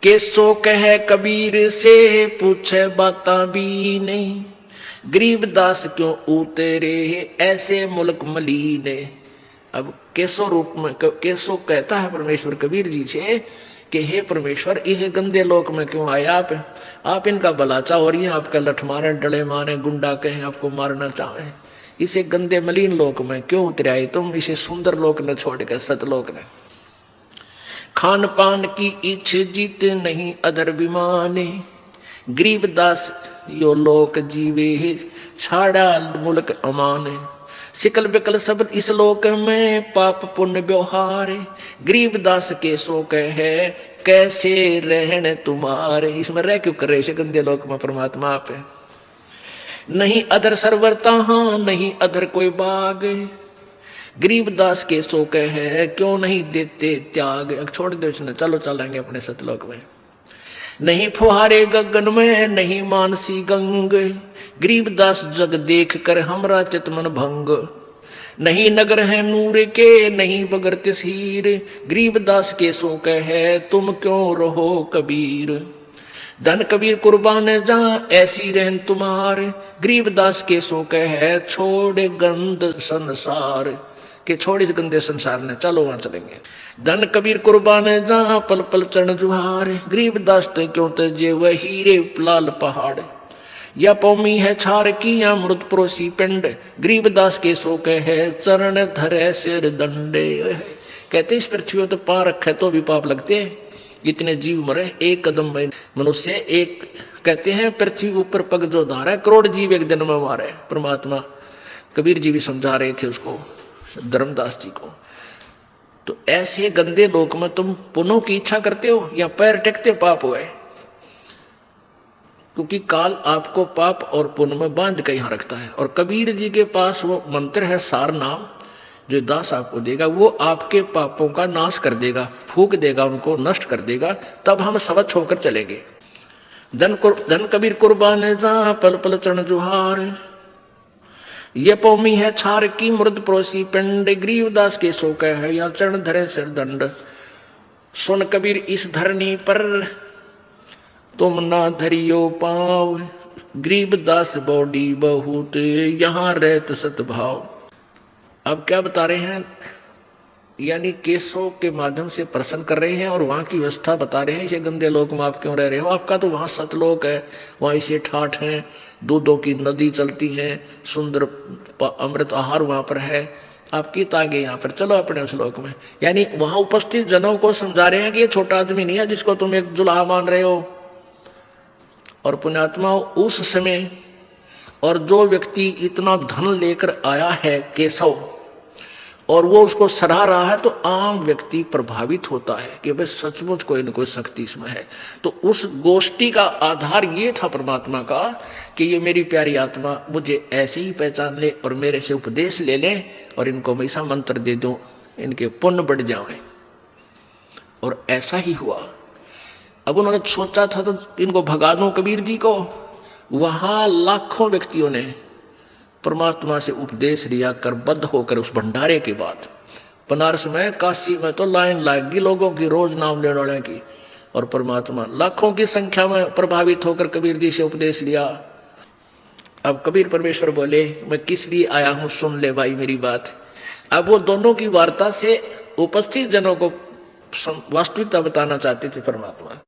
केसो कह कबीर से पूछे बाता भी नहीं, गरीबदास क्यों उतरे ऐसे मुल्क मलीने। अब केसो रूप में केसो कहता है परमेश्वर कबीर जी से कि हे परमेश्वर, इस गंदे लोक में क्यों आए आप इनका भला चाहो और ये आपका लठ मारे, डले मारे, गुंडा कहें, आपको मारना चाहे, इसे गंदे मलिन लोक में क्यों उतरे आए तुम, इसे सुंदर लोक न छोड़ कर सतलोक ने। खान पान की इच्छ जीत नहीं अधर विमाने, गरीबदास यो लोक जीवे छाड़ा मुल्क अमाने। सिकल बिकल सब इस लोक में पाप पुण्य व्यवहार, गरीबदास के सो कहे कैसे रहने तुम्हारे। इसमें रह क्यों कर रहे गंदे लोक में परमात्मा आप है। नहीं अधर सरवरता हाँ नहीं अधर कोई बाग, गरीबदास के सो कहे क्यों नहीं देते त्याग। छोड़ दो इसने, चलो चलेंगे अपने सतलोक में। नहीं फुहारे गगन में नहीं मानसी गंग, गरीबदास जग देख कर हमरा चितमन भंग। नहीं नगर है नूर के नहीं बगर तस्हीर, गरीबदास के सो कहे तुम क्यों रहो कबीर। धन कबीर कुर्बान जा ऐसी रहन तुम्हारे, गरीबदास के सो कहे छोड़ गंद संसार। के छोड़ इस गंदे संसार ने, चलो वहां चलेंगे। धन कबीर कुर्बान जा पल पल चरण जुहार, गरीबदास ते क्यों तजे वह हीरे लाल पहाड़। या पौमी है छार की या मृत परोसी पिंड, गरीबदास के सो कहे चरण धरे सिर दंडे। कहते इस पृथ्वी तो पा रखे तो भी पाप लगते, इतने जीव मरे एक कदम में मनुष्य एक। कहते हैं पृथ्वी ऊपर पग जो धारा करोड़ जीव एक दिन में मारे। परमात्मा कबीर जी भी समझा रहे थे उसको, धर्मदास जी को। तो ऐसे गंदे लोक में तुम पुण्यों की इच्छा करते हो या पैर टेकते पाप हुए, क्योंकि काल आपको पाप और पुण्य में बांध के यहां रखता है। और कबीर जी के पास वो मंत्र है सार नाम, जो दास आपको देगा, वो आपके पापों का नाश कर देगा, फूक देगा, उनको नष्ट कर देगा, तब हम स्वच्छ होकर चलेंगे। धन कबीर कुर्बान जा पल पल चरण जुहार, ये पौमी है छार की मृद परोसी पिंड, गरीबदास के सो है या चरण धरे सिर दंड। सुन कबीर इस धरनी पर तुम ना धरियो पाव, गरीबदास बॉडी बहुत यहाँ रहत सतभाव। अब क्या बता रहे हैं, यानी केसों के माध्यम से प्रश्न कर रहे हैं और वहां की व्यवस्था बता रहे हैं। इसे गंदे लोक में आप क्यों रह रहे हो, आपका तो वहां सतलोक है, वहां इसे ठाठ है, दूधों की नदी चलती है, सुंदर अमृत आहार वहां पर है, आपकी तांगे यहाँ पर, चलो अपने उस लोक में। यानी वहां उपस्थित जनों को समझा रहे हैं कि ये छोटा आदमी नहीं है जिसको तुम एक दुल्हा मान रहे हो। और पुण्यात्मा उस समय, और जो व्यक्ति इतना धन लेकर आया है केशव और वो उसको सराह रहा है, तो आम व्यक्ति प्रभावित होता है कि भाई सचमुच कोई न कोई शक्ति इसमें है। तो उस गोष्ठी का आधार ये था परमात्मा का कि ये मेरी प्यारी आत्मा मुझे ऐसे ही पहचान ले और मेरे से उपदेश ले ले और इनको मैं ऐसा मंत्र दे दूं, इनके पुण्य बढ़ जाए। और ऐसा ही हुआ। अब उन्होंने सोचा था तो इनको भगा दूं कबीर जी को, वहां लाखों व्यक्तियों ने परमात्मा से उपदेश लिया कर बद्ध होकर उस भंडारे के बाद। बनारस में, काशी में तो लाइन लगेगी लोगों की रोज नाम लेने वाले की, और परमात्मा लाखों की संख्या में प्रभावित होकर कबीर जी से उपदेश लिया। अब कबीर परमेश्वर बोले मैं किस लिए आया हूं, सुन ले भाई मेरी बात। अब वो दोनों की वार्ता से उपस्थित जनों को वास्तविकता बताना चाहते थे परमात्मा।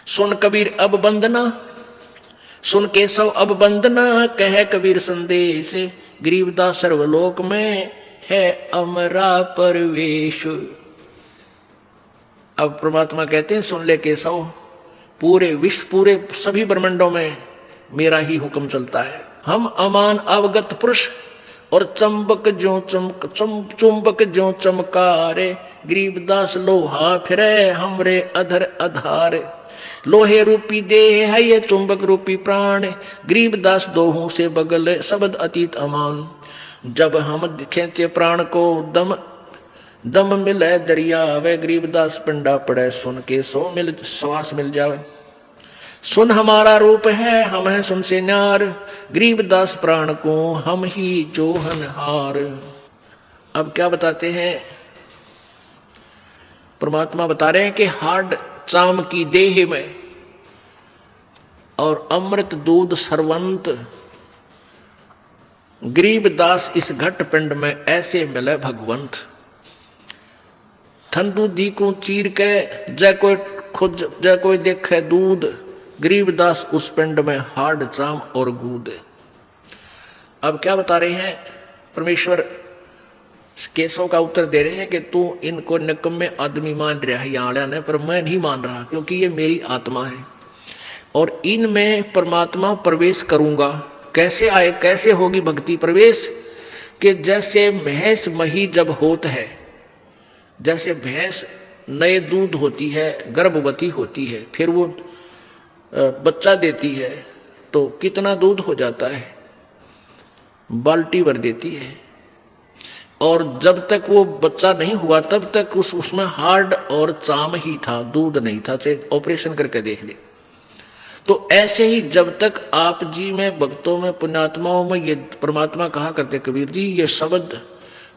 सुन कबीर अब बंदना, सुन केशव अब बंदना, कह कबीर संदेश, गरीबदास सर्वलोक में है अमरा परवेश। अब परमात्मा कहते हैं सुन ले केशव, पूरे विश्व, पूरे सभी ब्रह्मांडों में मेरा ही हुक्म चलता है। हम अमान अवगत पुरुष और चंबक जो चमकारे, गरीबदास लोहा फिरे हमरे अधर अधार। लोहे रूपी देह है ये चुंबक रूपी प्राण, गरीबदास दोहों से बगल शब्द अतीत अमान। जब हम खींचे प्राण को दम दम मिले दरिया, वे गरीबदास पिंडा पड़े सुन के सो मिल श्वास मिल जावे। सुन हमारा रूप है हम हैं सुन से न्यार, गरीबदास प्राण को हम ही जोहनहार। अब क्या बताते हैं, परमात्मा बता रहे हैं कि हाड चाम की देह में और अमृत दूध सरवंत, गरीबदास इस घट पिंड में ऐसे मिले भगवंत। थन दूधी को चीर के जय कोई खुद जय कोई देखे दूध, गरीबदास उस पिंड में हाड चाम और गूद। अब क्या बता रहे हैं, परमेश्वर केसों का उत्तर दे रहे हैं कि तू इनको निकम्मे आदमी मान रहा है यहाँ ने, पर मैं नहीं मान रहा, क्योंकि ये मेरी आत्मा है और इनमें परमात्मा प्रवेश करूंगा। कैसे आए, कैसे होगी भक्ति प्रवेश, कि जैसे भैंस मही जब होत है, जैसे भैंस नए दूध होती है, गर्भवती होती है, फिर वो बच्चा देती है, तो कितना दूध हो जाता है, बाल्टी भर देती है। और जब तक वो बच्चा नहीं हुआ तब तक उसमें हार्ड और चाम ही था, दूध नहीं था, चाहे ऑपरेशन करके देख ले। तो ऐसे ही जब तक आप जी में, भक्तों में, पुण्यात्माओं में ये परमात्मा कहा करते कबीर जी, ये शब्द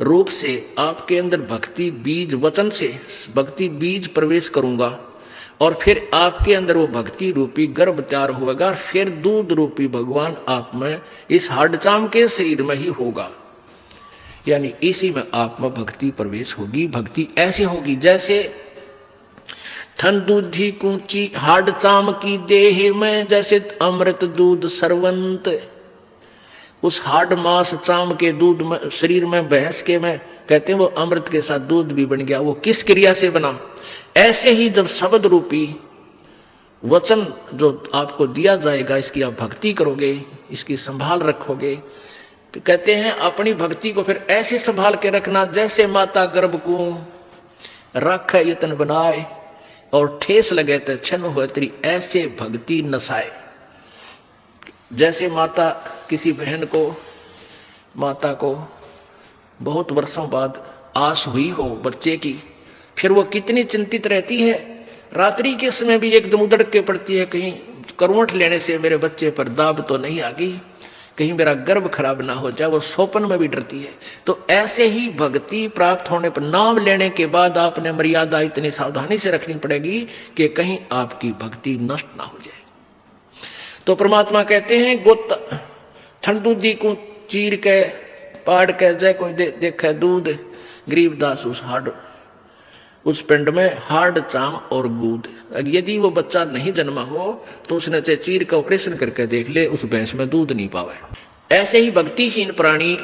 रूप से आपके अंदर भक्ति बीज, वचन से भक्ति बीज प्रवेश करूंगा और फिर आपके अंदर वो भक्ति रूपी गर्भ तैयार होगा, फिर दूध रूपी भगवान आप में इस हाडचाम के शरीर में ही होगा, यानी इसी में आप में भक्ति प्रवेश होगी। भक्ति ऐसे होगी जैसे थन दूधी कूची हाडचाम की देह में, जैसे अमृत दूध सरवंत, उस हाड मास चाम के दूध में, शरीर में भैंस के में कहते हैं वो अमृत के साथ दूध भी बन गया। वो किस क्रिया से बना, ऐसे ही जब शब्द रूपी वचन जो आपको दिया जाएगा, इसकी आप भक्ति करोगे, इसकी संभाल रखोगे, तो कहते हैं अपनी भक्ति को फिर ऐसे संभाल के रखना जैसे माता गर्भ को रख यतन बनाए और ठेस लगे तो छन हो तेरी, ऐसे भक्ति नसाए। जैसे माता किसी बहन को, माता को बहुत वर्षों बाद आस हुई हो बच्चे की, फिर वो कितनी चिंतित रहती है, रात्रि के समय भी एकदम उधड़ के पड़ती है, कहीं करवट लेने से मेरे बच्चे पर दाब तो नहीं आ गई, कहीं मेरा गर्भ खराब ना हो जाए, वो सोपन में भी डरती है। तो ऐसे ही भक्ति प्राप्त होने पर, नाम लेने के बाद आपने मर्यादा इतनी सावधानी से रखनी पड़ेगी कि कहीं आपकी भक्ति नष्ट ना हो जाए। तो परमात्मा कहते हैं गोत ठंडूदी को चीर के पाड़ के जय कोई देखे दूध, गरीबदास उस पिंड में हार्ड चाम और गूद। यदि वो बच्चा नहीं जन्मा हो तो उसने चाहे चीर का ऑपरेशन करके देख ले, उस भैंस में दूध नहीं पावे। ऐसे ही भक्तिहीन प्राणी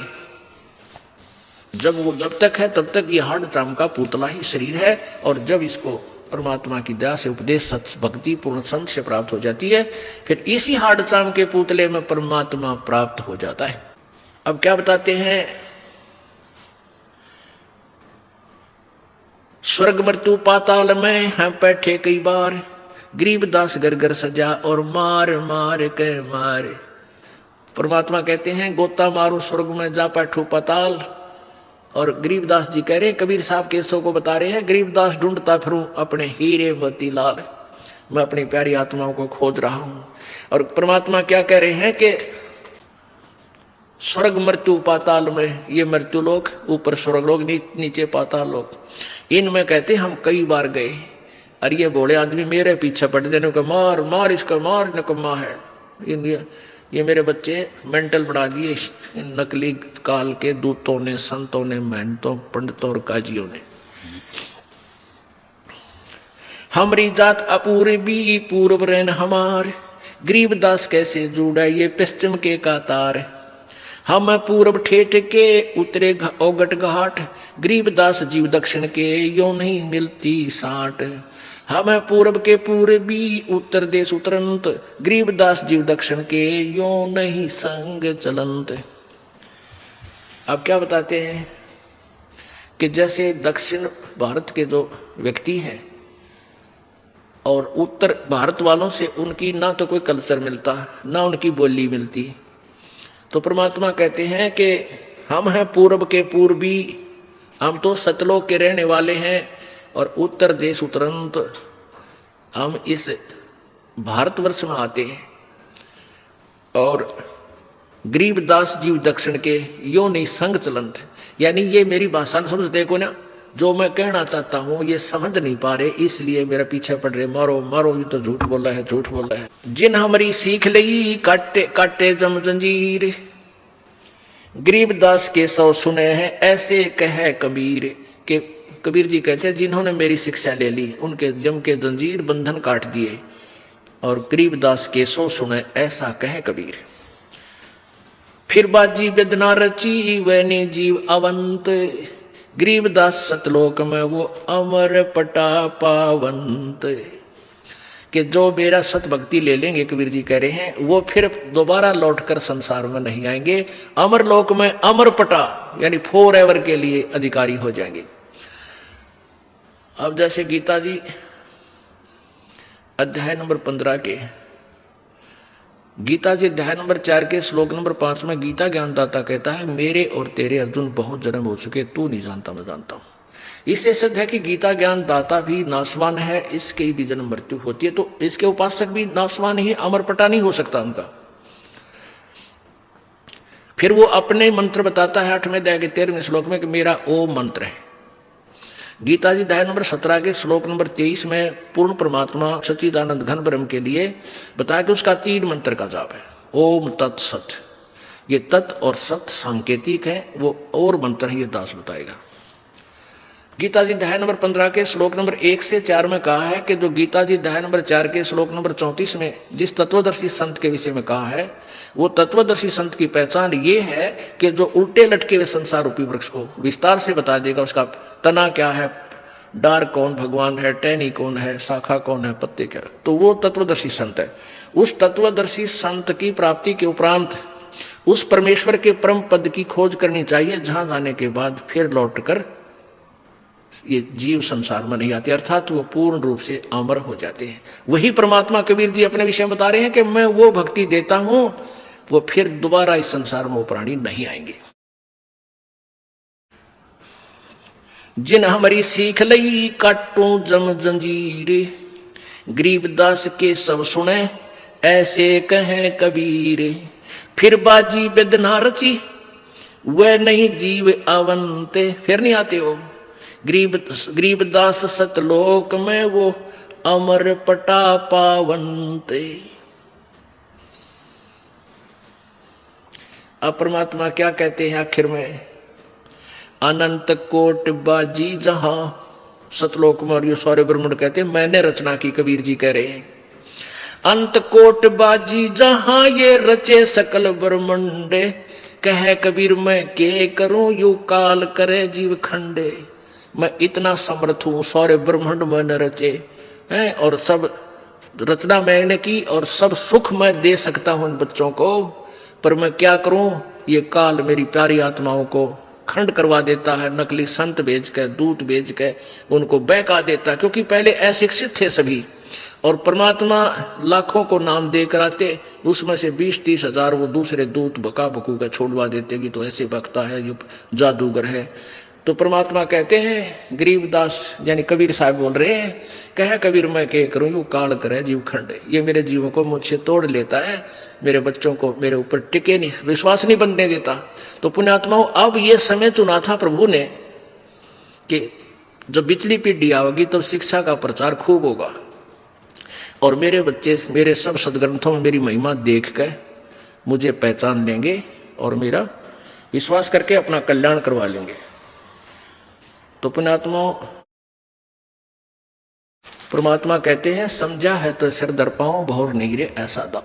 जब तक है तब तक ये हार्ड चाम का पुतला ही शरीर है, और जब इसको परमात्मा की दया से उपदेश सत्य भक्ति पूर्ण संत से प्राप्त हो जाती है, फिर इसी हार्ड चाम के पुतले में परमात्मा प्राप्त हो जाता है। अब क्या बताते हैं, स्वर्ग मृत्यु पाताल में हैं बैठे कई बार, गरीबदास घर घर सजा और मार मार के मारे। परमात्मा कहते हैं गोता मारू स्वर्ग में जा बैठू पाताल, और गरीबदास जी कह रहे हैं, कबीर साहब केसों को बता रहे हैं, गरीबदास ढूंढता फिरूं अपने हीरे मोती लाल, मैं अपनी प्यारी आत्माओं को खोज रहा हूं। और परमात्मा क्या कह रहे हैं कि स्वर्ग मृत्यु पाताल में, ये मृत्यु लोक, ऊपर स्वर्ग लोक, नीचे पाताल लोक, इनमें कहते हम कई बार गए, और ये भोले आदमी मेरे पीछे पड़ देने को मार मार, इसका मार नकम्मा है, ये मेरे बच्चे मेंटल बना दिए नकली काल के दूतों ने, संतों ने, महंतों, पंडितों और काजियों ने। हमारी जात अपूर्वी पूर्व रेन हमार, गरीबदास कैसे जुड़ा ये पश्चिम के कातार, हम पूर्व ठेठ के उतरे ओगट घाट, गरीबदास जीव दक्षिण के यो नहीं मिलती साट, हम पूर्व के पूर्वी उत्तर देश उतरंत, गरीबदास जीव दक्षिण के यो नहीं संग चलंत। अब क्या बताते हैं कि जैसे दक्षिण भारत के जो व्यक्ति हैं और उत्तर भारत वालों से उनकी ना तो कोई कल्चर मिलता, ना उनकी बोली मिलती, तो परमात्मा कहते हैं कि हम हैं पूर्व के पूर्वी, हम तो सतलोक के रहने वाले हैं, और उत्तर देश उतरंत हम इस भारतवर्ष में आते हैं, और गरीबदास जीव दक्षिण के यो नहीं संग चलंत, यानी ये मेरी भाषा समझ देखो ना, जो मैं कहना चाहता हूं ये समझ नहीं पा रहे, इसलिए मेरा पीछे पड़ रहे, मारो मारो, ये तो झूठ बोला है, झूठ बोला है। जिन हमारी सीख लई काटे काटे जम जंजीर, गरीबदास के सौ सुने हैं ऐसे कहे कबीर। के कबीर जी कहते हैं जिन्होंने मेरी शिक्षा ले ली उनके जम के जंजीर बंधन काट दिए, और गरीबदास के सौ सुने ऐसा कहे कबीर। फिर बाजी वेदना रची वैनी जीव अवंत, गरीबदास सतलोक में वो अमर पटा पावंत। कि जो मेरा सत भक्ति ले लेंगे, कबीर जी कह रहे हैं, वो फिर दोबारा लौटकर संसार में नहीं आएंगे, अमर लोक में अमर पटा यानी फॉर एवर के लिए अधिकारी हो जाएंगे। अब जैसे गीता जी अध्याय नंबर 15 के, गीता जी अध्याय नंबर 4 के श्लोक नंबर 5 में गीता ज्ञानदाता कहता है, मेरे और तेरे अर्जुन बहुत जन्म हो चुके, तू नहीं जानता मैं जानता हूं। इससे सिद्ध है कि गीता ज्ञान दाता भी नासवान है, इसकी भी जन्म मृत्यु होती है, तो इसके उपासक भी नासवान ही, अमरपटा नहीं हो सकता उनका। फिर वो अपने मंत्र बताता है 8वें अध्याय के 13वें श्लोक में कि मेरा ओम मंत्र है। गीता जी अध्याय नंबर 17 के श्लोक नंबर 23 में पूर्ण परमात्मा सच्चिदानंद घन ब्रह्म के लिए बताया कि उसका 3 मंत्र का जाप है, ओम तत्सत। ये तत् और सत सांकेतिक है, वो और मंत्र है, ये दास बताएगा। गीता जी अध्याय नंबर 15 के श्लोक नंबर 1 से 4 में कहा है कि जो गीता जी अध्याय नंबर 4 के श्लोक नंबर 34 में जिस तत्वदर्शी संत के विषय में कहा है, वो तत्वदर्शी संत की पहचान ये है कि जो उल्टे लटके हुए संसार रूपी वृक्ष को विस्तार से बता देगा, उसका तना क्या है, डार कौन भगवान है, टहनी कौन है, शाखा कौन है, पत्ते क्या, तो वो तत्वदर्शी संत है। उस तत्वदर्शी संत की प्राप्ति के उपरांत उस परमेश्वर के परम पद की खोज करनी चाहिए, जहां जाने के बाद फिर लौटकर ये जीव संसार में नहीं आते, अर्थात वो पूर्ण रूप से अमर हो जाते हैं। वही परमात्मा कबीर जी अपने विषय में बता रहे हैं कि मैं वो भक्ति देता हूं, वो फिर दोबारा इस संसार में वो प्राणी नहीं आएंगे। जिन हमारी सीख लई काटू जम जंजीर, गरीबदास के सब सुने ऐसे कहे कबीर। फिर बाजी वेदना रची वह नहीं जीव अवंते, फिर नहीं आते हो गरीबदास सतलोक में वो अमर पटा पावंते। अब परमात्मा क्या कहते हैं आखिर में, अनंत कोट बाजी जहां सतलोक में, और ये सारे ब्रह्मंड कहते हैं मैंने रचना की, कबीर जी कह रहे हैं अंत कोट बाजी जहां ये रचे सकल ब्रह्मंडे। कहे कबीर मैं के करूं यू काल करे जीव खंडे। मैं इतना समर्थ हूं, सारे ब्रह्मांड मैंने रचे हैं और सब रचना मैंने की और सब सुख मैं दे सकता हूं इन बच्चों को, पर मैं क्या करूं, ये काल मेरी प्यारी आत्माओं को खंड करवा देता है, नकली संत भेज के, दूत भेज के उनको बहका देता है, क्योंकि पहले अशिक्षित थे सभी, और परमात्मा लाखों को नाम दे कर आते, उसमें से 20-30 हजार वो दूसरे दूत बका बकू के छोड़वा देते कि तो ऐसे बकता है, ये जादूगर है। तो परमात्मा कहते हैं, गरीबदास यानी कबीर साहब बोल रहे हैं, कहे कबीर मैं क्या करूं यू काल करे जीव खंडे। ये मेरे जीवों को मुझसे तोड़ लेता है, मेरे बच्चों को मेरे ऊपर टिके नहीं, विश्वास नहीं बनने देता। तो पुण्यात्माओं, अब ये समय चुना था प्रभु ने कि जब बिचली पीढ़ी आवेगी तो शिक्षा का प्रचार खूब होगा, और मेरे बच्चे मेरे सब सदग्रंथों में मेरी महिमा देख कर मुझे पहचान लेंगे और मेरा विश्वास करके अपना कल्याण करवा लेंगे। तो पुण्यात्मा परमात्मा कहते हैं, समझा है तो सिर दर पाऊं भौर नहीं रे ऐसा दाओ।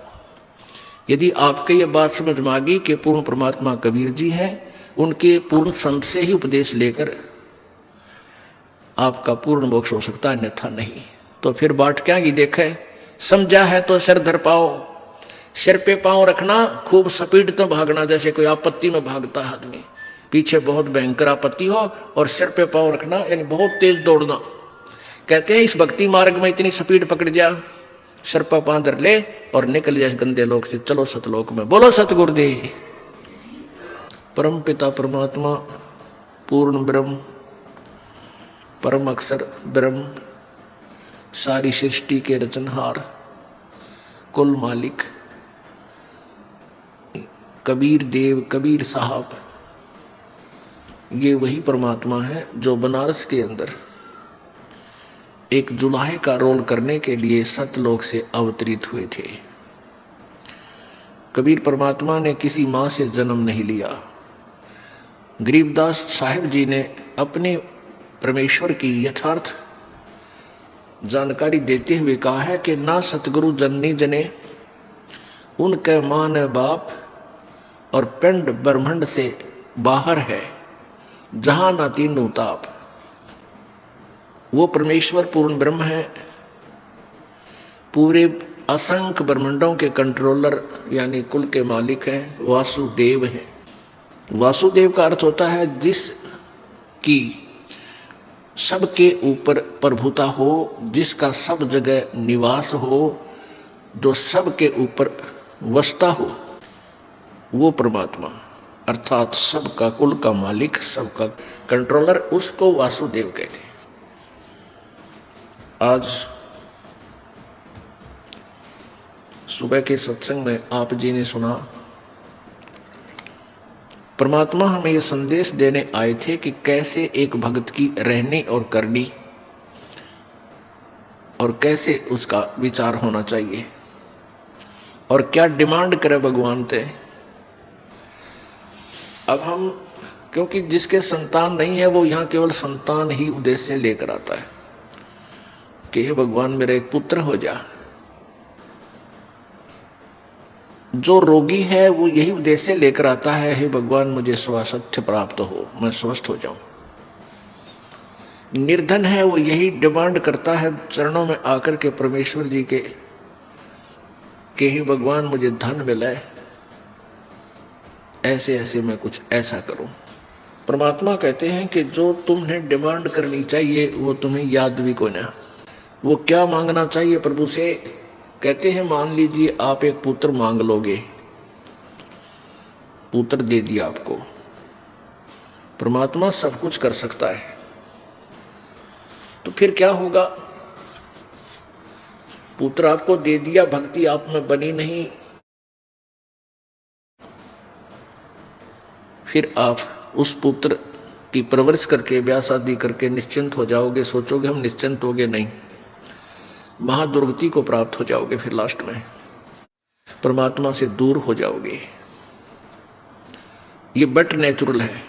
यदि आपके ये बात समझ में आ गई कि पूर्ण परमात्मा कबीर जी हैं, उनके पूर्ण संत से ही उपदेश लेकर आपका पूर्ण मोक्ष हो सकता है, अन्यथा नहीं। तो फिर बाट क्या की देखे, समझा है तो सिर धर पाओ। सिर पे पांव रखना, खूब स्पीड तो भागना, जैसे कोई आपत्ति में भागता है आदमी, पीछे बहुत भयंकर आपत्ति हो, और सिर पे पांव रखना यानी बहुत तेज दौड़ना। कहते हैं इस भक्ति मार्ग में इतनी स्पीड पकड़ जा, सिर पर पांव धर ले और निकल जाए गंदे लोक से, चलो सतलोक में। बोलो सतगुरुदेव। परम पिता परमात्मा पूर्ण ब्रह्म, परम अक्षर ब्रह्म, सारी सृष्टि के रचनहार, कुल मालिक कबीर देव, कबीर साहब, ये वही परमात्मा है जो बनारस के अंदर एक जुलाहे का रोल करने के लिए सतलोक से अवतरित हुए थे। कबीर परमात्मा ने किसी माँ से जन्म नहीं लिया। गरीबदास साहिब जी ने अपने परमेश्वर की यथार्थ जानकारी देते हुए कहा है कि ना सतगुरु जननी जने, उनके माँ ने बाप, और पिंड ब्रह्मांड से बाहर है जहां ना तीनों ताप। वो परमेश्वर पूर्ण ब्रह्म है, पूरे असंख्य ब्रह्मांडों के कंट्रोलर यानी कुल के मालिक हैं, वासुदेव हैं। वासुदेव का अर्थ होता है जिसकी सबके ऊपर प्रभुता हो, जिसका सब जगह निवास हो, जो सबके ऊपर वसता हो, वो परमात्मा अर्थात सबका कुल का मालिक, सबका कंट्रोलर, उसको वासुदेव कहते हैं। आज सुबह के सत्संग में आप जी ने सुना, परमात्मा हमें यह संदेश देने आए थे कि कैसे एक भक्त की रहनी और करनी और कैसे उसका विचार होना चाहिए और क्या डिमांड करे भगवान से। अब हम, क्योंकि जिसके संतान नहीं है वो यहाँ केवल संतान ही उद्देश्य लेकर आता है कि हे भगवान मेरा एक पुत्र हो जा। जो रोगी है वो यही उद्देश्य लेकर आता है, हे भगवान मुझे स्वास्थ्य प्राप्त हो, मैं स्वस्थ हो जाऊं। निर्धन है वो यही डिमांड करता है चरणों में आकर के परमेश्वर जी के कि हे भगवान मुझे धन मिले, ऐसे ऐसे मैं कुछ ऐसा करूं। परमात्मा कहते हैं कि जो तुम्हें डिमांड करनी चाहिए वो तुम्हें याद भी को ना। वो क्या मांगना चाहिए प्रभु से? कहते हैं मान लीजिए आप एक पुत्र मांग लोगे, पुत्र दे दिया आपको। परमात्मा सब कुछ कर सकता है, तो फिर क्या होगा? पुत्र आपको दे दिया, भक्ति आप में बनी नहीं, फिर आप उस पुत्र की परवरिश करके ब्याह शादी करके निश्चिंत हो जाओगे, सोचोगे हम निश्चिंत हो गए, नहीं, महादुर्गति को प्राप्त हो जाओगे। फिर लास्ट में परमात्मा से दूर हो जाओगे। ये बट नेचुरल है,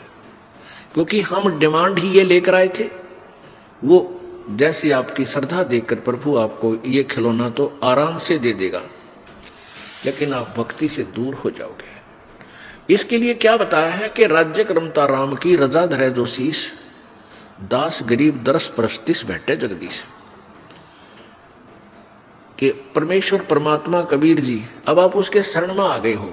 क्योंकि हम डिमांड ही ये लेकर आए थे। वो जैसे आपकी श्रद्धा देखकर प्रभु आपको ये खिलौना तो आराम से दे देगा, लेकिन आप भक्ति से दूर हो जाओगे। इसके लिए क्या बताया है कि राज्य क्रमता राम की रजा धरे जो शीश, दास गरीब दरस परस्तिस बैठे जगदीश। कि परमेश्वर परमात्मा कबीर जी, अब आप उसके शरण में आ गए हो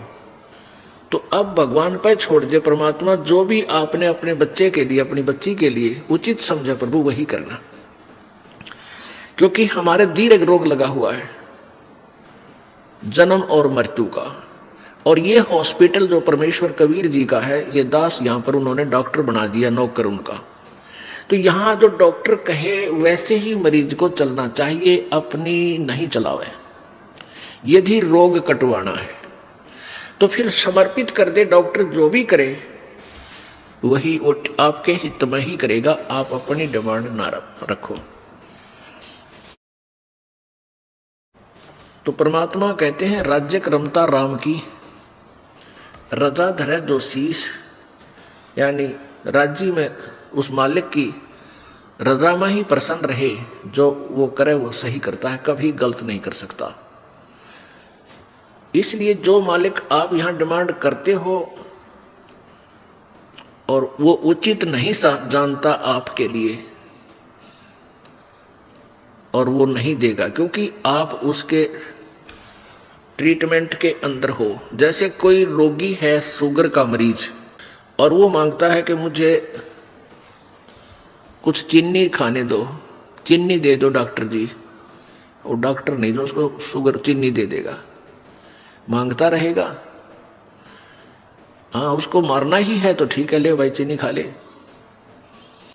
तो अब भगवान पर छोड़ दे। परमात्मा जो भी आपने अपने बच्चे के लिए, अपनी बच्ची के लिए उचित समझा प्रभु वही करना, क्योंकि हमारे दीर्घ रोग लगा हुआ है जन्म और मृत्यु का। और ये हॉस्पिटल जो परमेश्वर कबीर जी का है, ये दास यहाँ पर उन्होंने डॉक्टर बना दिया, नौकर उनका। तो यहाँ जो डॉक्टर कहे वैसे ही मरीज को चलना चाहिए, अपनी नहीं चलावे। यदि रोग कटवाना है तो फिर समर्पित कर दे, डॉक्टर जो भी करे वही वो आपके हित में ही करेगा, आप अपनी डिमांड ना रखो। तो परमात्मा कहते हैं राज्य क्रमता राम की रजा धरे जो शीश, यानी राज्य में उस मालिक की रजा में ही प्रसन्न रहे, जो वो करे वो सही करता है, कभी गलत नहीं कर सकता। इसलिए जो मालिक आप यहां डिमांड करते हो और वो उचित नहीं जानता आपके लिए, और वो नहीं देगा, क्योंकि आप उसके ट्रीटमेंट के अंदर हो। जैसे कोई रोगी है, शुगर का मरीज, और वो मांगता है कि मुझे कुछ चीनी खाने दो, चीनी दे दो डॉक्टर जी, और डॉक्टर नहीं, जो उसको शुगर चीनी दे देगा, मांगता रहेगा। हाँ, उसको मारना ही है तो ठीक है, ले भाई चीनी खा ले।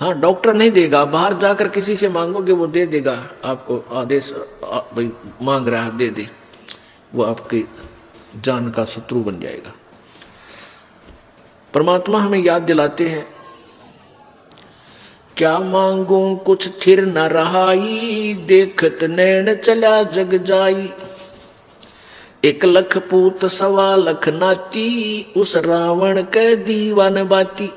हाँ, डॉक्टर नहीं देगा, बाहर जाकर किसी से मांगोगे वो दे देगा आपको आदेश, भाई मांग रहा है दे दे, वो आपकी जान का शत्रु बन जाएगा। परमात्मा हमें याद दिलाते हैं क्या मांगू कुछ थिर न रहाई, देखत नैन चला जग जाई। 1 लाख पूत 1.25 लाख नाती, उस रावण के दीवान बाती।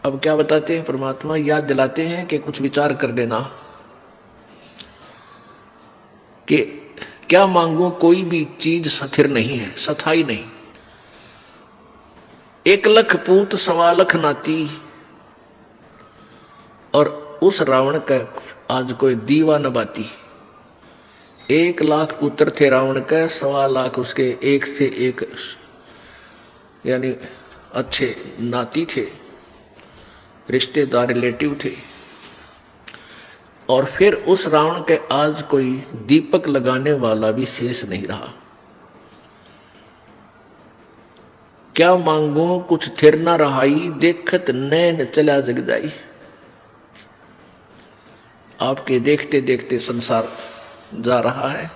अब क्या बताते हैं परमात्मा, याद दिलाते हैं कि कुछ विचार कर लेना कि क्या मांगू, कोई भी चीज स्थिर नहीं है, स्थायी नहीं। 1 लाख पूत 1.25 लाख नाती, और उस रावण का आज कोई दीवा न बाती। 1 लाख पुत्र थे रावण का, 1.25 लाख उसके एक से एक यानी अच्छे नाती थे, रिश्तेदार रिलेटिव थे। और फिर उस रावण के आज कोई दीपक लगाने वाला भी शेष नहीं रहा। क्या मांगू कुछ थिर न रहाई, देखत नैन चला जग जाई। आपके देखते देखते संसार जा रहा है।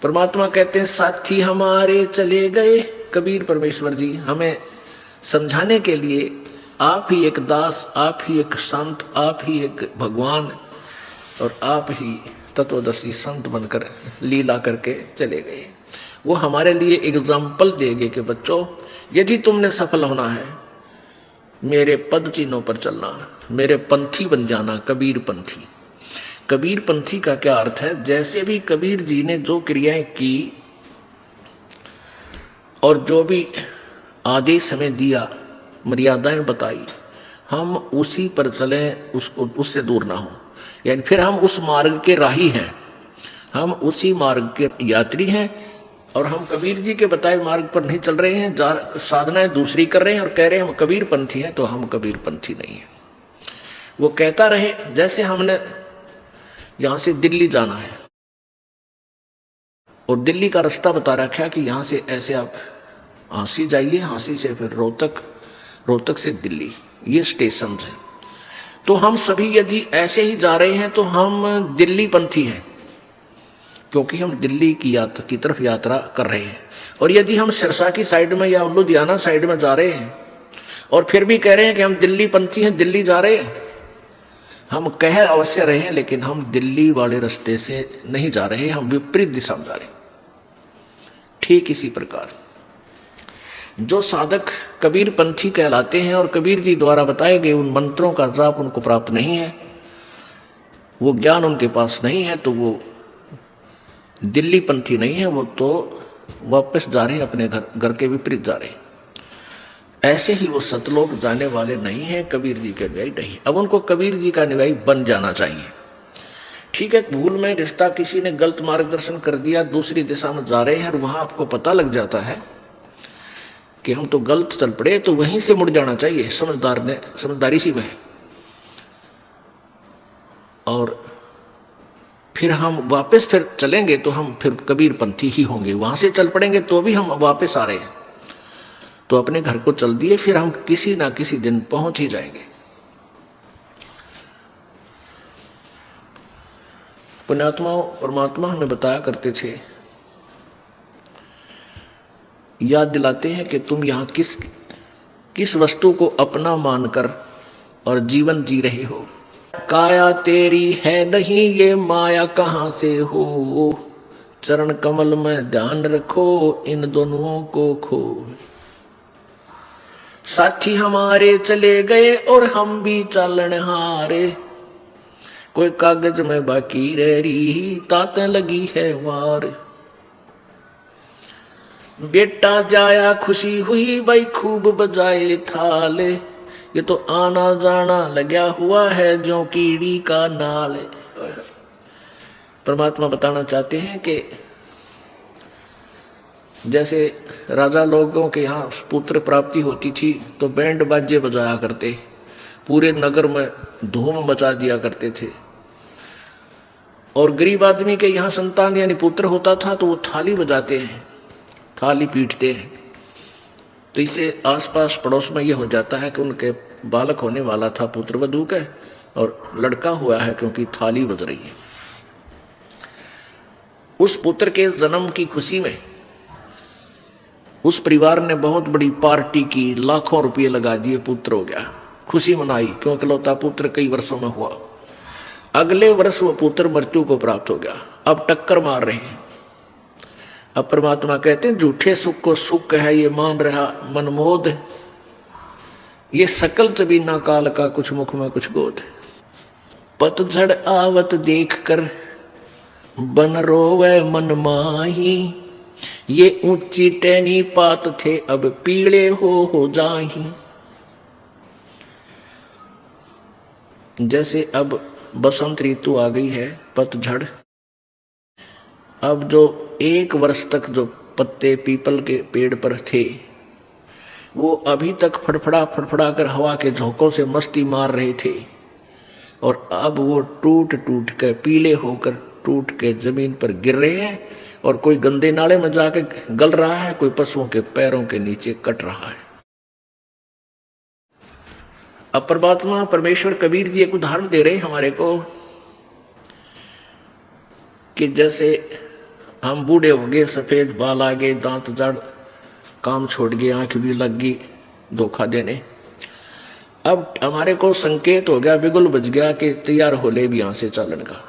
परमात्मा कहते हैं साथी हमारे चले गए। कबीर परमेश्वर जी हमें समझाने के लिए आप ही एक दास, आप ही एक संत, आप ही एक भगवान और आप ही तत्वदर्शी संत बनकर लीला करके चले गए। वो हमारे लिए एग्जाम्पल देंगे कि बच्चों, यदि तुमने सफल होना है, मेरे पद चिन्हों पर चलना, मेरे पंथी बन जाना, कबीर पंथी। कबीर पंथी का क्या अर्थ है? जैसे भी कबीर जी ने जो क्रियाएं की और जो भी आदेश हमें दिया, मर्यादाएं बताई, हम उसी पर चलें, उसको उससे दूर ना हो। यानी फिर हम उस मार्ग के राही हैं, हम उसी मार्ग के यात्री हैं। और हम कबीर जी के बताए मार्ग पर नहीं चल रहे हैं, साधनाएं दूसरी कर रहे हैं और कह रहे हैं हम कबीर पंथी हैं, तो हम कबीर पंथी नहीं है। वो कहता रहे, जैसे हमने यहां से दिल्ली जाना है और दिल्ली का रास्ता बता रखा है कि यहां से ऐसे आप हाँसी जाइए, हाँसी से फिर रोहतक, रोहतक से दिल्ली, ये स्टेशन है। तो हम सभी यदि ऐसे ही जा रहे हैं तो हम दिल्ली पंथी हैं, क्योंकि हम दिल्ली की तरफ यात्रा कर रहे हैं। और यदि हम सिरसा की साइड में या लुधियाना साइड में जा रहे हैं और फिर भी कह रहे हैं कि हम दिल्ली पंथी हैं, दिल्ली जा रहे हैं, हम कह अवश्य रहे हैं लेकिन हम दिल्ली वाले रास्ते से नहीं जा रहे, हम विपरीत दिशा में जा रहे हैं। ठीक इसी प्रकार जो साधक कबीर पंथी कहलाते हैं और कबीर जी द्वारा बताए गए उन मंत्रों का जाप उनको प्राप्त नहीं है, वो ज्ञान उनके पास नहीं है, तो वो दिल्ली पंथी नहीं है, वो तो वापस जा रहे हैं, अपने घर के विपरीत जा रहे हैं। ऐसे ही वो सतलोक जाने वाले नहीं हैं, कबीर जी के अनुयायी नहीं। अब उनको कबीर जी का अनुयायी बन जाना चाहिए। ठीक है, भूल में रिश्ता किसी ने गलत मार्गदर्शन कर दिया, दूसरी दिशा में जा रहे हैं और वहां आपको पता लग जाता है कि हम तो गलत चल पड़े, तो वहीं से मुड़ जाना चाहिए। समझदारी सी वह, और फिर हम वापस फिर चलेंगे तो हम फिर कबीर पंथी ही होंगे। वहां से चल पड़ेंगे तो भी हम वापस आ रहे हैं, तो अपने घर को चल दिए, फिर हम किसी ना किसी दिन पहुंच ही जाएंगे। पुण्यात्मा परमात्मा हमें बताया करते थे, याद दिलाते हैं कि तुम यहाँ किस वस्तु को अपना मानकर और जीवन जी रहे हो। काया तेरी है नहीं, ये माया कहाँ से हो, चरण कमल में ध्यान रखो, इन दोनों को खो। साथी हमारे चले गए और हम भी चलन हारे, कोई कागज में बाकी रह रही, ताते लगी है वार। बेटा जाया खुशी हुई, भाई खूब बजाए थाले, ये तो आना जाना लगा हुआ है जो कीड़ी का नाल। परमात्मा बताना चाहते हैं कि जैसे राजा लोगों के यहाँ पुत्र प्राप्ति होती थी तो बैंड बाजे बजाया करते, पूरे नगर में धूम मचा दिया करते थे। और गरीब आदमी के यहाँ संतान यानी पुत्र होता था तो वो थाली बजाते हैं, थाली पीटते हैं। तो इससे आसपास पड़ोस में ये हो जाता है कि उनके बालक होने वाला था पुत्र वधू का, और लड़का हुआ है क्योंकि थाली बज रही है। उस पुत्र के जन्म की खुशी में उस परिवार ने बहुत बड़ी पार्टी की, लाखों रुपये लगा दिए, पुत्र हो गया, खुशी मनाई, क्योंकि इकलौता पुत्र कई वर्षों में हुआ। अगले वर्ष वो पुत्र मृत्यु को प्राप्त हो गया। अब टक्कर मार रहे हैं। अब परमात्मा कहते हैं झूठे सुख को सुख है, ये मान रहा मनमोद, ये सकल चबीना काल का, कुछ मुख में कुछ गोद। पतझड़ आवत देख कर बन रोवे मन माही, ये ऊंची टहनी पात थे अब पीले हो जाही। जैसे अब बसंत ऋतु आ गई है, पतझड़, अब जो एक वर्ष तक जो पत्ते पीपल के पेड़ पर थे वो अभी तक फड़फड़ा फड़फड़ा कर हवा के झोंकों से मस्ती मार रहे थे, और अब वो टूट टूट कर, पीले होकर टूट के जमीन पर गिर रहे हैं, और कोई गंदे नाले में जाके गल रहा है, कोई पशुओं के पैरों के नीचे कट रहा है। अब परमात्मा परमेश्वर कबीर जी एक उदाहरण दे रहे हैं हमारे को कि जैसे हम बूढ़े हो गए, सफेद बाल आ गए, दांत जड़, काम छोड़ गए, आंख भी लग गई धोखा देने। अब हमारे को संकेत हो गया, बिगुल बज गया कि तैयार हो ले भी यहां से चलन का।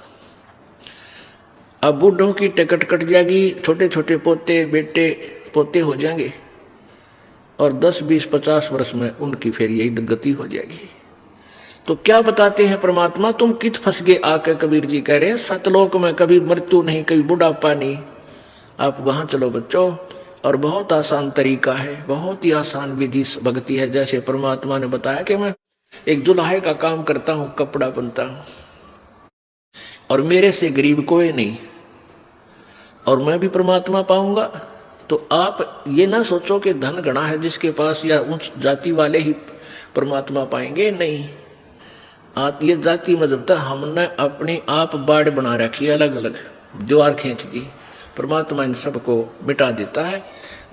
अब बूढ़ों की टिकट कट जाएगी, छोटे छोटे पोते बेटे पोते हो जाएंगे, और 10 20 50 वर्ष में उनकी फिर यही गति हो जाएगी। तो क्या बताते हैं परमात्मा, तुम कित फंस गए आके, कबीर जी कह रहे हैं सतलोक में कभी मृत्यु नहीं, कभी बुढ़ापा नहीं, आप वहां चलो बच्चों। और बहुत आसान तरीका है, बहुत ही आसान विधि भक्ति है। जैसे परमात्मा ने बताया कि मैं एक दुल्हे का काम करता हूं, कपड़ा बनता हूं, और मेरे से गरीब कोई नहीं, और मैं भी परमात्मा पाऊंगा। तो आप ये ना सोचो कि धन गणा है जिसके पास, या उच्च जाति वाले ही परमात्मा पाएंगे, नहीं। ये जाति मजहब था, हमने अपनी आप बाढ़ बना रखी है, अलग अलग दीवार खींच दी। परमात्मा इन सबको मिटा देता है,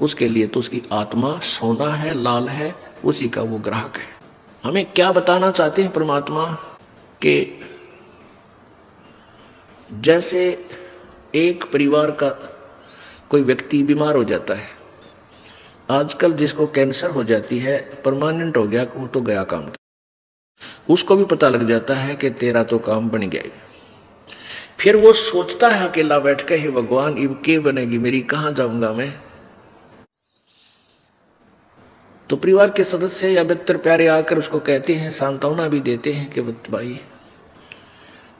उसके लिए तो उसकी आत्मा सोना है, लाल है, उसी का वो ग्राहक है। हमें क्या बताना चाहते हैं परमात्मा कि जैसे एक परिवार का कोई व्यक्ति बीमार हो जाता है, आजकल जिसको कैंसर हो जाती है, परमानेंट हो गया, वो तो गया काम, उसको भी पता लग जाता है कि तेरा तो काम बन गया। फिर वो सोचता है अकेला बैठ के, हे भगवान इब के बनेगी मेरी, कहाँ जाऊंगा मैं। तो परिवार के सदस्य या मित्र प्यारे आकर उसको कहते हैं, सांत्वना भी देते हैं कि भाई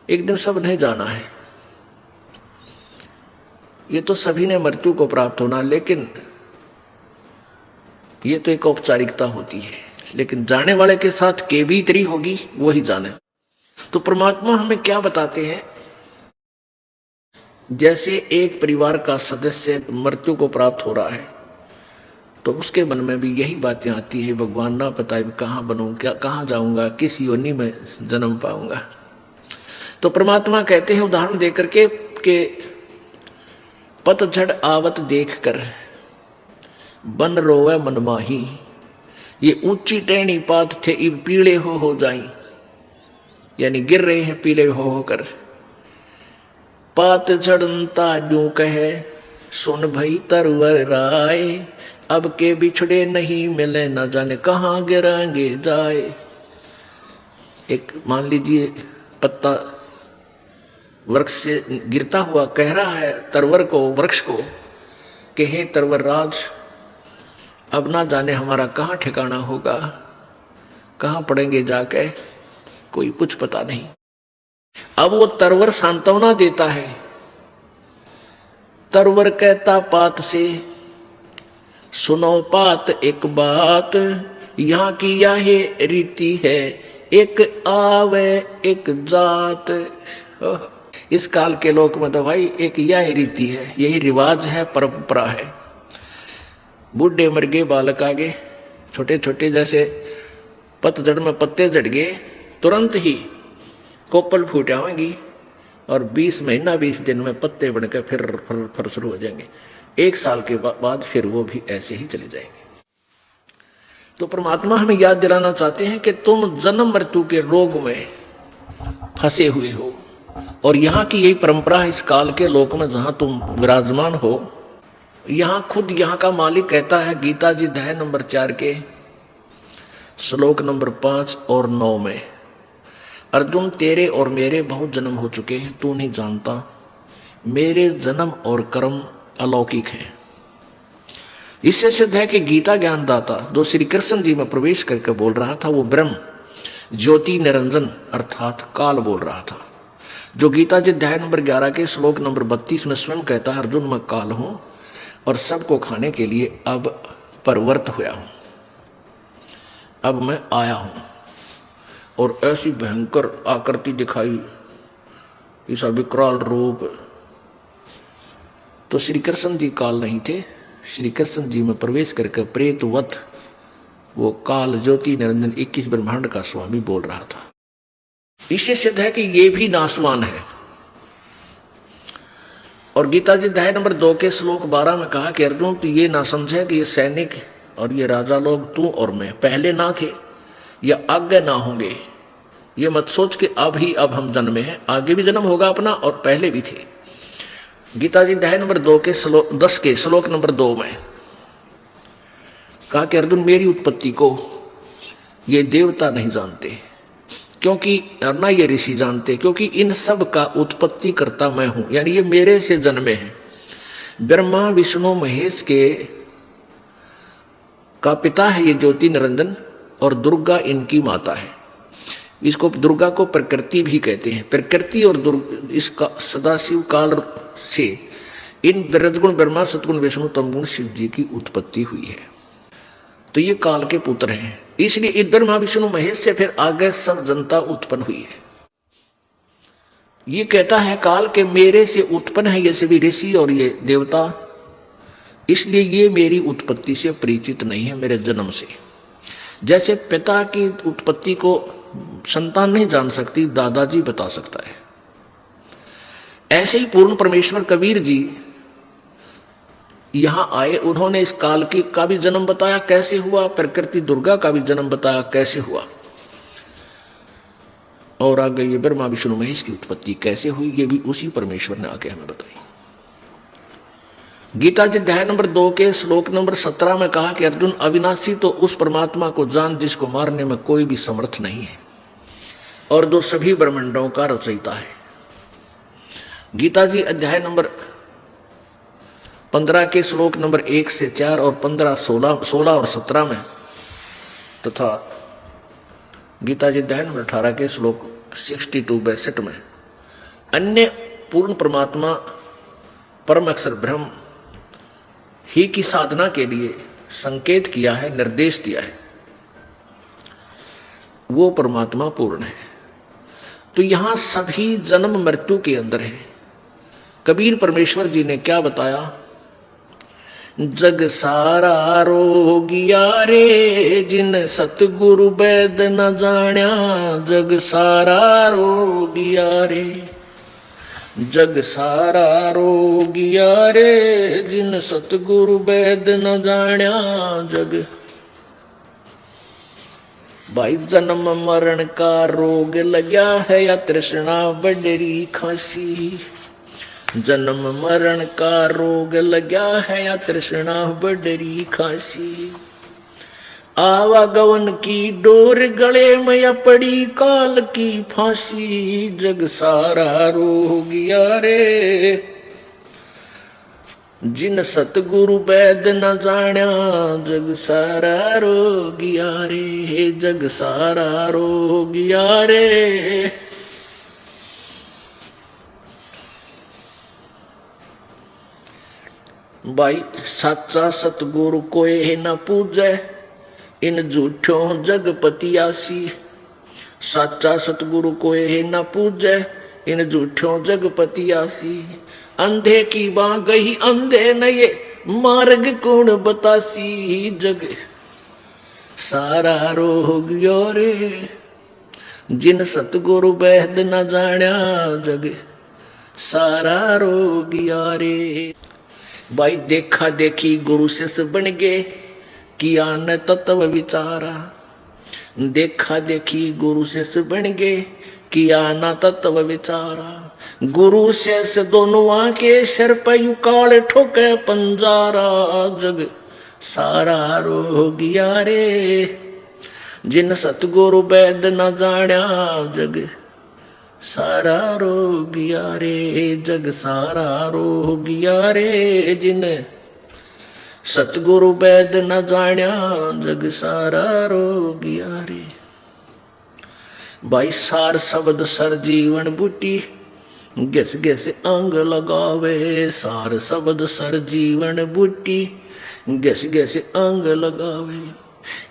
एक दिन सब नहीं जाना है, ये तो सभी ने मृत्यु को प्राप्त होना, लेकिन ये तो एक औपचारिकता होती है, लेकिन जाने वाले के साथ के बीतरी होगी वही जाने। तो परमात्मा हमें क्या बताते हैं, जैसे एक परिवार का सदस्य मृत्यु को प्राप्त हो रहा है, तो उसके मन में भी यही बातें आती है, भगवान ना पता है कहाँ बनूं, क्या कहाँ जाऊंगा, किस योनि में जन्म पाऊंगा। तो परमात्मा कहते हैं उदाहरण देकर के कि पतझड़ आवत देख कर बन रोवे मन माही, ये ऊंची टहनी पात थे इब पीले हो जाई, यानी गिर रहे हैं पीले हो होकर। पात झड़नता यूं कहे सुन भई तरवर राय, अब के बिछड़े नहीं मिले न जाने कहाँ गिरांगे जाए। एक मान लीजिए पत्ता वृक्ष से गिरता हुआ कह रहा है तरवर को, वृक्ष को, कि हे तरवर राज, अब ना जाने हमारा कहाँ ठिकाना होगा, कहाँ पड़ेंगे जाके, कोई कुछ पता नहीं। अब वो तरवर सांत्वना देता है। तरवर कहता पात से, सुनो पात एक बात, यहाँ की यह रीति है, एक आवे एक जात। इस काल के लोक में तो भाई एक यह रीति है, यही रिवाज है, परंपरा है। बूढ़े मर गए, बालक आ गए, छोटे छोटे जैसे पतझड़ में पत्ते झड़ गए, तुरंत ही कोपल फूट आएंगी, और 20 महीना 20 दिन में पत्ते बनकर फिर शुरू हो जाएंगे। 1 साल के बाद फिर वो भी ऐसे ही चले जाएंगे। तो परमात्मा हमें याद दिलाना चाहते हैं कि तुम जन्म मृत्यु के रोग में फंसे हुए हो, और यहाँ की यही परंपरा है इस काल के लोक में जहाँ तुम विराजमान हो। यहां खुद यहां का मालिक कहता है गीता जी अध्याय नंबर 4 के श्लोक नंबर 5 और 9 में, अर्जुन तेरे और मेरे बहुत जन्म हो चुके हैं, तू नहीं जानता, मेरे जन्म और कर्म अलौकिक है। इससे सिद्ध है कि गीता ज्ञानदाता जो श्री कृष्ण जी में प्रवेश करके बोल रहा था वो ब्रह्म ज्योति निरंजन अर्थात काल बोल रहा था, जो गीता जी अध्याय नंबर 11 के श्लोक नंबर 32 में स्वयं कहता है अर्जुन मैं काल हूं और सबको खाने के लिए अब परवर्त हुआ हूं, अब मैं आया हूं। और ऐसी भयंकर आकृति दिखाई, ऐसा विकराल रूप। तो श्री कृष्ण जी काल नहीं थे, श्री कृष्ण जी में प्रवेश करके प्रेतवत वो काल ज्योति निरंजन 21 ब्रह्मांड का स्वामी बोल रहा था। इससे सिद्ध है कि ये भी नासवान है। और गीता जी अध्याय नंबर 2 के श्लोक 12 में कहा कि अर्जुन तू ये ना समझे कि ये सैनिक और ये राजा लोग तू और मैं पहले ना थे या आगे ना होंगे। ये मत सोच कि अब हम जन्मे हैं, आगे भी जन्म होगा अपना और पहले भी थे। गीता जी अध्याय नंबर 2 के श्लोक 10 के श्लोक नंबर 2 में कहा कि अर्जुन मेरी उत्पत्ति को ये देवता नहीं जानते, क्योंकि ना ये ऋषि जानते, क्योंकि इन सब का उत्पत्ति करता मैं हूं, यानी ये मेरे से जन्मे हैं। ब्रह्मा विष्णु महेश के का पिता है ये ज्योति निरंजन और दुर्गा इनकी माता है। इसको दुर्गा को प्रकृति भी कहते हैं। प्रकृति और इसका सदाशिव काल से इन रजगुण ब्रह्मा सतगुण विष्णु तमगुण शिव जी की उत्पत्ति हुई है। तो ये काल के पुत्र हैं, इसलिए इस ब्रह्मा विष्णु महेश से फिर आगे सब जनता उत्पन्न हुई है। ये कहता है काल के मेरे से उत्पन्न है ये सभी ऋषि और ये देवता, इसलिए ये मेरी उत्पत्ति से परिचित नहीं है, मेरे जन्म से। जैसे पिता की उत्पत्ति को संतान नहीं जान सकती, दादाजी बता सकता है, ऐसे ही पूर्ण परमेश्वर कबीर जी यहां आए, उन्होंने इस काल की का भी जन्म बताया कैसे हुआ, प्रकृति दुर्गा का भी जन्म बताया कैसे हुआ, और आगे ये ब्रह्मा विष्णु महेश की उत्पत्ति कैसे हुई ये भी उसी परमेश्वर ने आके हमें बताई। गीता जी अध्याय नंबर 2 के श्लोक नंबर 17 में कहा कि अर्जुन अविनाशी तो उस परमात्मा को जान जिसको मारने में कोई भी समर्थ नहीं है और जो सभी ब्रह्मांडों का रचयिता है। गीता जी अध्याय नंबर 15 के श्लोक नंबर 1 से 4 और 15, 16 और 17 में, तथा गीता जी अध्याय नंबर 18 के श्लोक 62 में अन्य पूर्ण परमात्मा परम अक्षर ब्रह्म ही की साधना के लिए संकेत किया है, निर्देश दिया है। वो परमात्मा पूर्ण है। तो यहां सभी जन्म मृत्यु के अंदर है। कबीर परमेश्वर जी ने क्या बताया, जग सारा रोगिया रे जिन सतगुरु वैद न जाण्या, जग सारा रोगिया रे, जग सारा रोगिया रे जिन सतगुरु वैद न जाण्या। जग भाई जन्म मरण का रोग लग्या है या तृष्णा बडरी खांसी, जन्म मरण का रोग लग्या है या तृष्णा बडरी खांसी। आवागवन की डोर गले में या पड़ी काल की फांसी, जग सारा रोगिया रे जिन सतगुरु वैद न जाण्या, जग सारा रोगिया रे, जग सारा रोगिया रे। भाई सच्चा सतगुरु कोई न पूजे, इन झूठों जगपति आसी। सच्चा सतगुरु कोई न पूजे, इन झूठों जगपति आसी। अंधे की बाँ गई अंधे न ये मार्ग कौन बतासी, जग सारा रोगियो रे जिन सतगुरु वैद न जाण्या, जग सारा रोगिया रे। भाई देखा देखी गुरु शिष्य बन गए, किया न तत्व विचारा। देखा देखी गुरु से बन गए, किया ना तत्व विचारा। गुरु से दोनों आके सिर पे यू काल ठोके पंजारा। जग सारा रो गया रे, जिन सतगुरु वैद न जाण्या। जग सारा रो गया रे, जग सारा रो गया रे, जिन सतगुरु वैद न जाण्या। जग सारा रो गया रे। भाई सार शब्द सर जीवन बूटी, घिस घिस अंग लगावे। सार शब्द सर जीवन बूटी, घिस घिस अंग लगावे।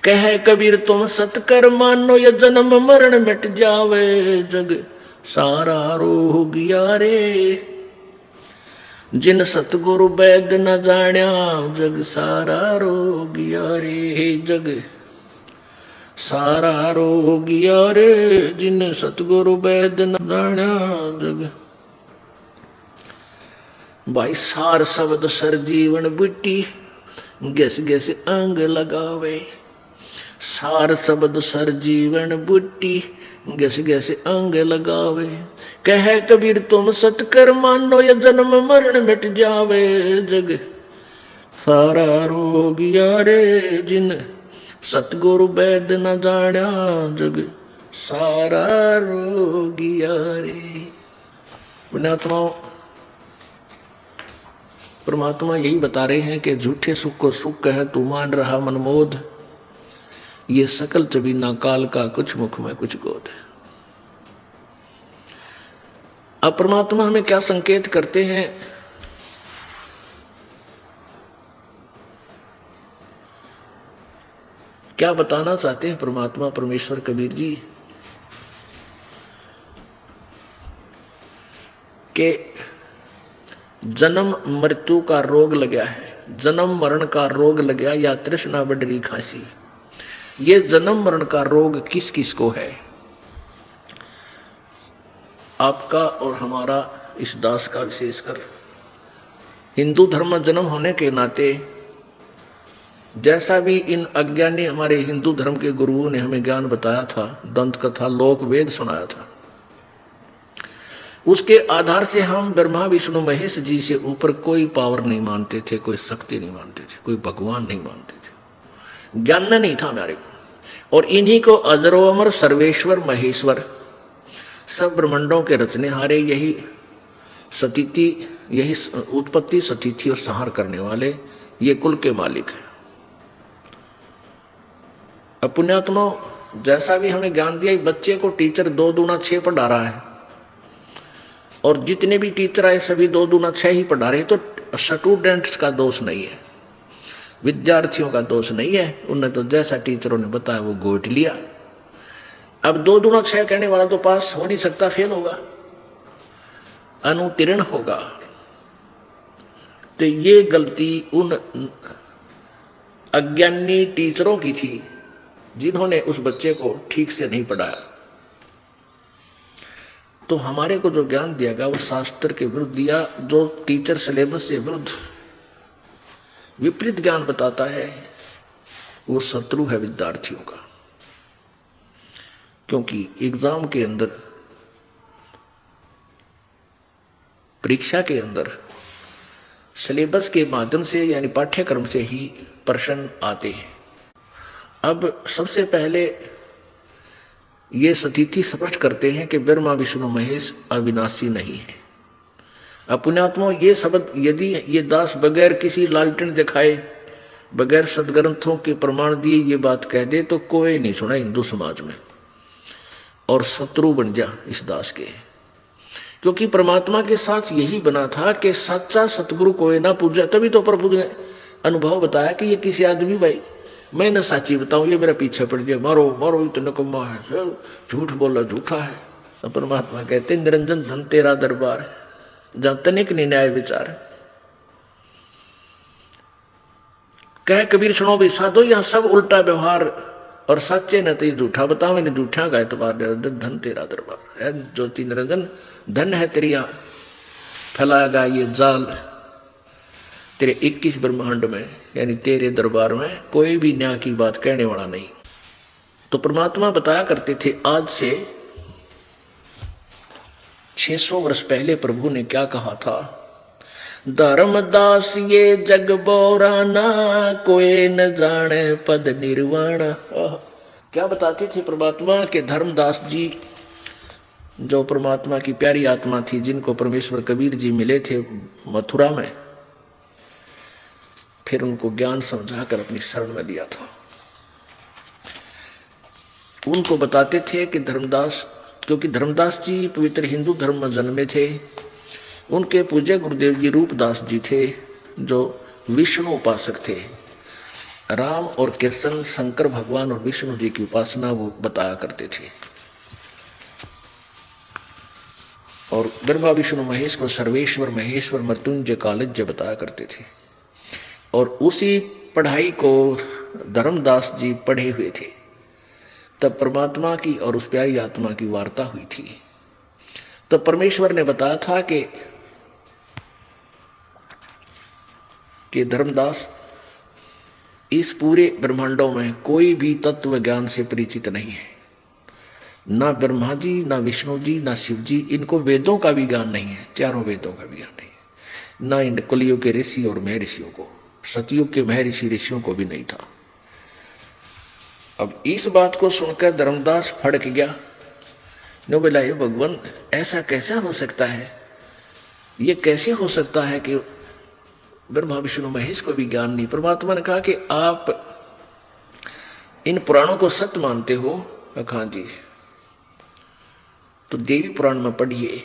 कह कबीर तुम सतकर मानो, ये जन्म मरण मिट जावे। जग सारा रो गया रे, जिन सतगुरु वैद न जाण्या। जग सारा रो गया रे, जग सारा रो गया रे, जिन सतगुरु वैद न जाण्या। जग भाई सार शब्द सर जीवन बूटी, घिस घिस अंग लगावे। सार शब्द सर जीवन बूटी, घिस घिस अंग लगावे। कह कबीर तुम सतकर मानो, ये जन्म मरण मिट जावे। जग सारा रो गया रे, जिन सतगुरु वैद न जाण्या। जग सारा रो गया रे। पुण्यात्माओं, परमात्मा यही बता रहे हैं कि झूठे सुख को सुख कह तू मान रहा मनमोद। ये सकल चबीना काल का, कुछ मुख में कुछ गोद। अब परमात्मा हमें क्या संकेत करते हैं? क्या बताना चाहते हैं परमात्मा परमेश्वर कबीर जी? के जन्म मृत्यु का रोग लगा है, जन्म मरण का रोग लगा, या तृष्णा बढ़ी खांसी। ये जन्म मरण का रोग किस किस को है? आपका और हमारा, इस दास का विशेषकर। हिंदू धर्म में जन्म होने के नाते, जैसा भी इन अज्ञानी हमारे हिंदू धर्म के गुरुओं ने हमें ज्ञान बताया था, दंत कथा लोक वेद सुनाया था, उसके आधार से हम ब्रह्मा विष्णु महेश जी से ऊपर कोई पावर नहीं मानते थे, कोई शक्ति नहीं मानते थे, कोई भगवान नहीं मानते थे। ज्ञान नहीं था हमारे को। और इन्हीं को अजरो अमर सर्वेश्वर महेश्वर, सब ब्रह्मांडों के रचनेहारे, यही सतीति, यही उत्पत्ति सतीथि और संहार करने वाले, ये कुल के मालिक हैं। अब पुण्यात्मा, जैसा भी हमें ज्ञान दिया, बच्चे को टीचर 2 दूना 6 पढ़ा रहा है, और जितने भी टीचर आए सभी 2 दूना 6 ही पढ़ा रहे हैं। तो स्टूडेंट्स का दोष नहीं है, विद्यार्थियों का दोष नहीं है। उन्हें तो जैसा टीचरों ने बताया वो गोट लिया। अब 2 दूना 6 कहने वाला तो पास हो नहीं सकता, फेल होगा, अनुत्तीर्ण होगा। तो ये गलती उन अज्ञानी टीचरों की थी जिन्होंने उस बच्चे को ठीक से नहीं पढ़ाया। तो हमारे को जो ज्ञान दिया गया वो शास्त्र के विरुद्ध दिया। जो टीचर सिलेबस से विरुद्ध विपरीत ज्ञान बताता है, वो शत्रु है विद्यार्थियों का। क्योंकि एग्जाम के अंदर, परीक्षा के अंदर सिलेबस के माध्यम से, यानी पाठ्यक्रम से ही प्रश्न आते हैं। अब सबसे पहले ये सतीथि स्पष्ट करते हैं कि ब्रह्मा विष्णु महेश अविनाशी नहीं है। अब पुण्यात्मा, ये शब्द यदि ये दास बगैर किसी लालटेन दिखाए, बगैर सदग्रंथों के प्रमाण दिए ये बात कह दे तो कोई नहीं सुना हिंदू समाज में, और शत्रु बन जा इस दास के। क्योंकि परमात्मा के साथ यही बना था कि सच्चा सतगुरु कोई ना पूजा। तभी तो प्रभु ने अनुभव बताया कि ये किसी आदमी, भाई मैं न साची बताऊं, ये मेरा पीछे पड़ गया, मारो मारो, इतना नकम्मा है, झूठ बोला झूठा है। तो परमात्मा कहते निरंजन धन तेरा दरबार, जहां तनिक नहीं न्याय विचार। कह कबीर सुनो भी साधो, यहाँ सब उल्टा व्यवहार, और सच्चे न तो झूठा बताओ, मैंने झूठा का एतबार धन तेरा दरबार है। ज्योति निरंजन धन है तेरिया, फैलाएगा ये जाल तेरे 21 ब्रह्मांड में, यानी तेरे दरबार में कोई भी न्याय की बात कहने वाला नहीं। तो परमात्मा बताया करते थे, आज से 600 वर्ष पहले प्रभु ने क्या कहा था, धर्मदास ये जग बोराना, कोई न जाने पद निर्वाण। क्या बताते थे परमात्मा के धर्मदास जी, जो परमात्मा की प्यारी आत्मा थी, जिनको परमेश्वर कबीर जी मिले थे मथुरा में, फिर उनको ज्ञान समझाकर अपनी शरण में दिया था। उनको बताते थे कि धर्मदास, क्योंकि धर्मदास जी पवित्र हिंदू धर्म में जन्मे थे, उनके पूज्य गुरुदेव जी रूपदास जी थे, जो विष्णु उपासक थे। राम और कृष्ण, शंकर भगवान और विष्णु जी की उपासना वो बताया करते थे, और ब्रह्मा विष्णु महेश को सर्वेश्वर महेश्वर मृत्युंजय कालज्य बताया करते थे। और उसी पढ़ाई को धर्मदास जी पढ़े हुए थे, तब परमात्मा की और उस प्यारी आत्मा की वार्ता हुई थी। तो परमेश्वर ने बताया था कि धर्मदास, इस पूरे ब्रह्मांडों में कोई भी तत्व ज्ञान से परिचित नहीं है, ना ब्रह्मा जी, ना विष्णु जी, ना शिव जी, इनको वेदों का भी ज्ञान नहीं है, चारों वेदों का भी ज्ञान नहीं है, ना इन कलियुग के ऋषि और महर्षियों को, सतयुग के महर्षि ऋषियों को भी नहीं था। अब इस बात को सुनकर धर्मदास फड़क गया, नो बोला, ये भगवान ऐसा कैसा हो सकता है, ये कैसे हो सकता है कि ब्रह्मा विष्णु महेश को भी ज्ञान नहीं। परमात्मा ने कहा कि आप इन पुराणों को सत्य मानते हो? हाँ जी। तो देवी पुराण में पढ़िए।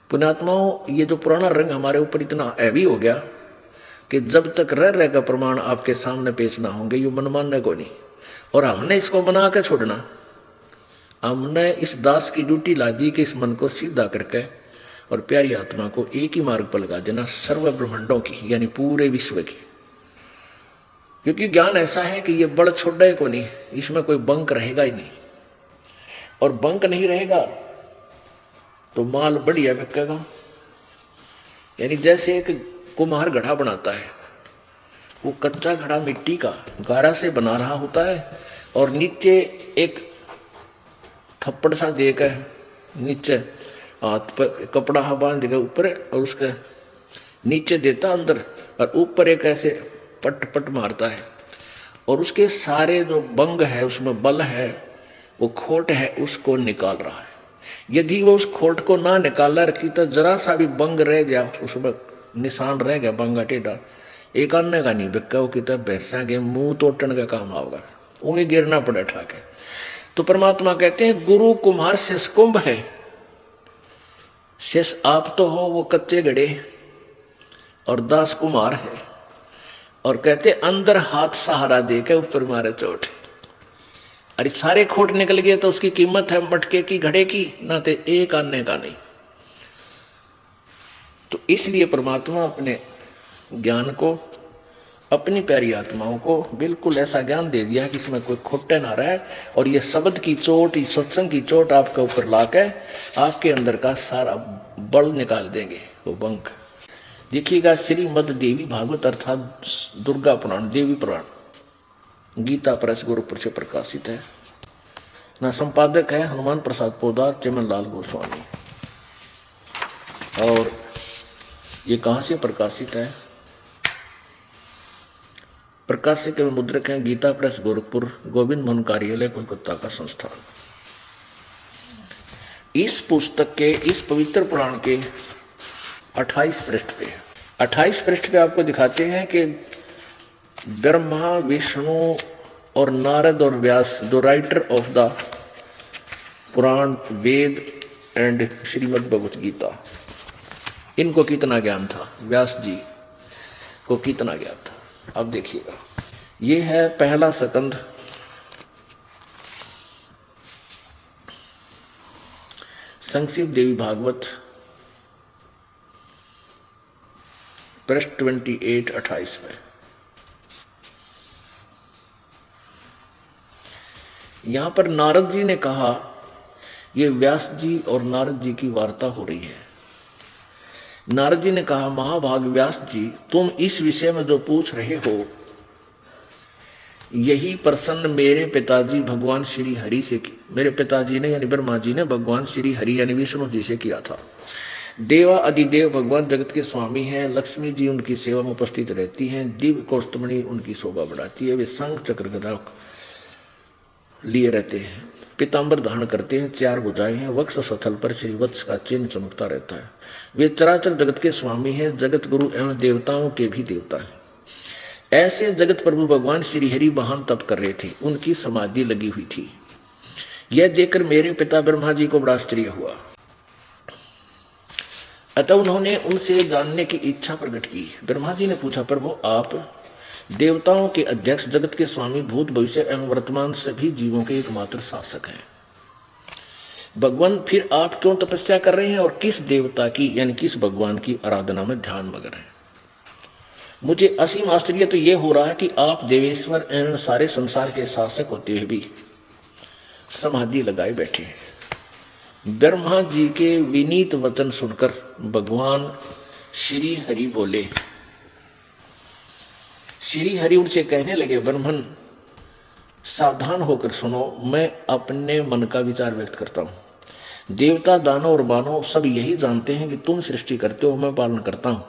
पुण्यात्माओं, ये जो पुराना रंग हमारे ऊपर इतना हैवी हो गया कि जब तक रह रहेगा प्रमाण आपके सामने पेश ना होंगे, ये मन मानने को नहीं, और हमने इसको बना के छोड़ना। हमने इस दास की ड्यूटी ला दी कि इस मन को सीधा करके और प्यारी आत्मा को एक ही मार्ग पर लगा देना, सर्व ब्रह्मांडों की, यानी पूरे विश्व की। क्योंकि ज्ञान ऐसा है कि ये बड़ छोड़े को नहीं, इसमें कोई बंक रहेगा ही नहीं, और बंक नहीं रहेगा तो माल बढ़िया बिकेगा। यानी जैसे एक कुम्हार घड़ा बनाता है, वो कच्चा घड़ा मिट्टी का गारा से बना रहा होता है, और नीचे एक थप्पड़ सा देकर नीचे हाथ पर कपड़ा बांध देगा ऊपर, और उसके नीचे देता अंदर, और ऊपर एक ऐसे पट पट मारता है, और उसके सारे जो बंग है, उसमें बल है, वो खोट है, उसको निकाल रहा है। यदि वो उस खोट को ना निकाला रखी तो जरा सा भी बंग रह गया, उसमें निशान रह गया बंगा टेढ़ा, एक अन्य का नहीं बिका, वो कितना भैंसा के मुंह तोड़ने का काम आओगा, उन्हें गिरना पड़े ठाके। तो परमात्मा कहते हैं, गुरु कुम्हार शेष कुंभ है, शेष आप तो हो वो कच्चे घड़े, और दास कुम्हार है, और कहते अंदर हाथ सहारा दे के ऊपर मारे चोट। अरे सारे खोट निकल गए तो उसकी कीमत है मटके की, घड़े की, ना तो एक आने का नहीं। तो इसलिए परमात्मा अपने ज्ञान को, अपनी प्यारी आत्माओं को बिल्कुल ऐसा ज्ञान दे दिया कि इसमें कोई खोटे ना रहे, और ये शब्द की चोट, सत्संग की चोट आपके ऊपर लाके आपके अंदर का सारा बल निकाल देंगे, वो बंक। देखिएगा, श्रीमद देवी भागवत अर्थात दुर्गा पुराण, देवी पुराण, गीता प्रेस गुरुपुर से प्रकाशित है। ना संपादक है हनुमान प्रसाद पोदार, चमन लाल गोस्वामी। और ये कहाँ से प्रकाशित है? प्रकाशक एवं मुद्रक हैं गीता प्रेस गोरखपुर, गोविंद मोहन कार्यालय, कोलकाता का संस्थान। इस पुस्तक के, इस पवित्र पुराण के 28 पृष्ठ पे, 28 पृष्ठ पे आपको दिखाते हैं कि ब्रह्मा, विष्णु और नारद और Vyas, the writer of the Purana, Veda and Shrimad Bhagavat Gita, इनको कितना ज्ञान था, व्यास जी को कितना ज्ञान था। अब देखिएगा, ये है पहला स्कंध, संक्षिप्त देवी भागवत, पृष्ठ 28 में। यहां पर नारद जी ने कहा, ये व्यास जी और नारद जी की वार्ता हो रही है। नारद जी ने कहा, महाभाग व्यास जी, तुम इस विषय में जो पूछ रहे हो, यही प्रसन्न मेरे पिताजी भगवान श्री हरि से मेरे पिताजी ने यानी ब्रह्मा जी ने भगवान श्री हरि यानी विष्णु जी से किया था। देवा अधिदेव भगवान जगत के स्वामी हैं। लक्ष्मी जी उनकी सेवा में उपस्थित रहती हैं। दिव्य कौस्तुभमणि उनकी शोभा बढ़ाती है। वे शंख चक्र गदा लिए रहते हैं। पीताम्बर धारण करते हैं। 4 भुजाएं हैं। वक्ष स्थल पर श्री वत्स का चिन्ह चमकता रहता है। वे चराचर जगत के स्वामी हैं। जगत गुरु एवं देवताओं के भी देवता हैं। ऐसे जगत प्रभु भगवान श्री हरि महान तप कर रहे थे। उनकी समाधि लगी हुई थी। यह देखकर मेरे पिता ब्रह्मा जी को बड़ा आश्चर्य हुआ। अतः उन्होंने उनसे जानने की इच्छा प्रकट की। ब्रह्मा जी ने पूछा, प्रभु आप देवताओं के अध्यक्ष, जगत के स्वामी, भूत भविष्य एवं वर्तमान सभी जीवों के एकमात्र शासक हैं। भगवान फिर आप क्यों तपस्या कर रहे हैं और किस देवता की यानी किस भगवान की आराधना में ध्यान मग्न हैं? मुझे असीम आश्चर्य तो यह हो रहा है कि आप देवेश्वर एवं सारे संसार के शासक होते हुए भी समाधि लगाए बैठे हैं। ब्रह्मा जी के विनीत वचन सुनकर भगवान श्री हरि बोले। श्री हरि उनसे कहने लगे, ब्रह्मन सावधान होकर सुनो, मैं अपने मन का विचार व्यक्त करता हूं। देवता, दानव और मानव सब यही जानते हैं कि तुम सृष्टि करते हो, मैं पालन करता हूं,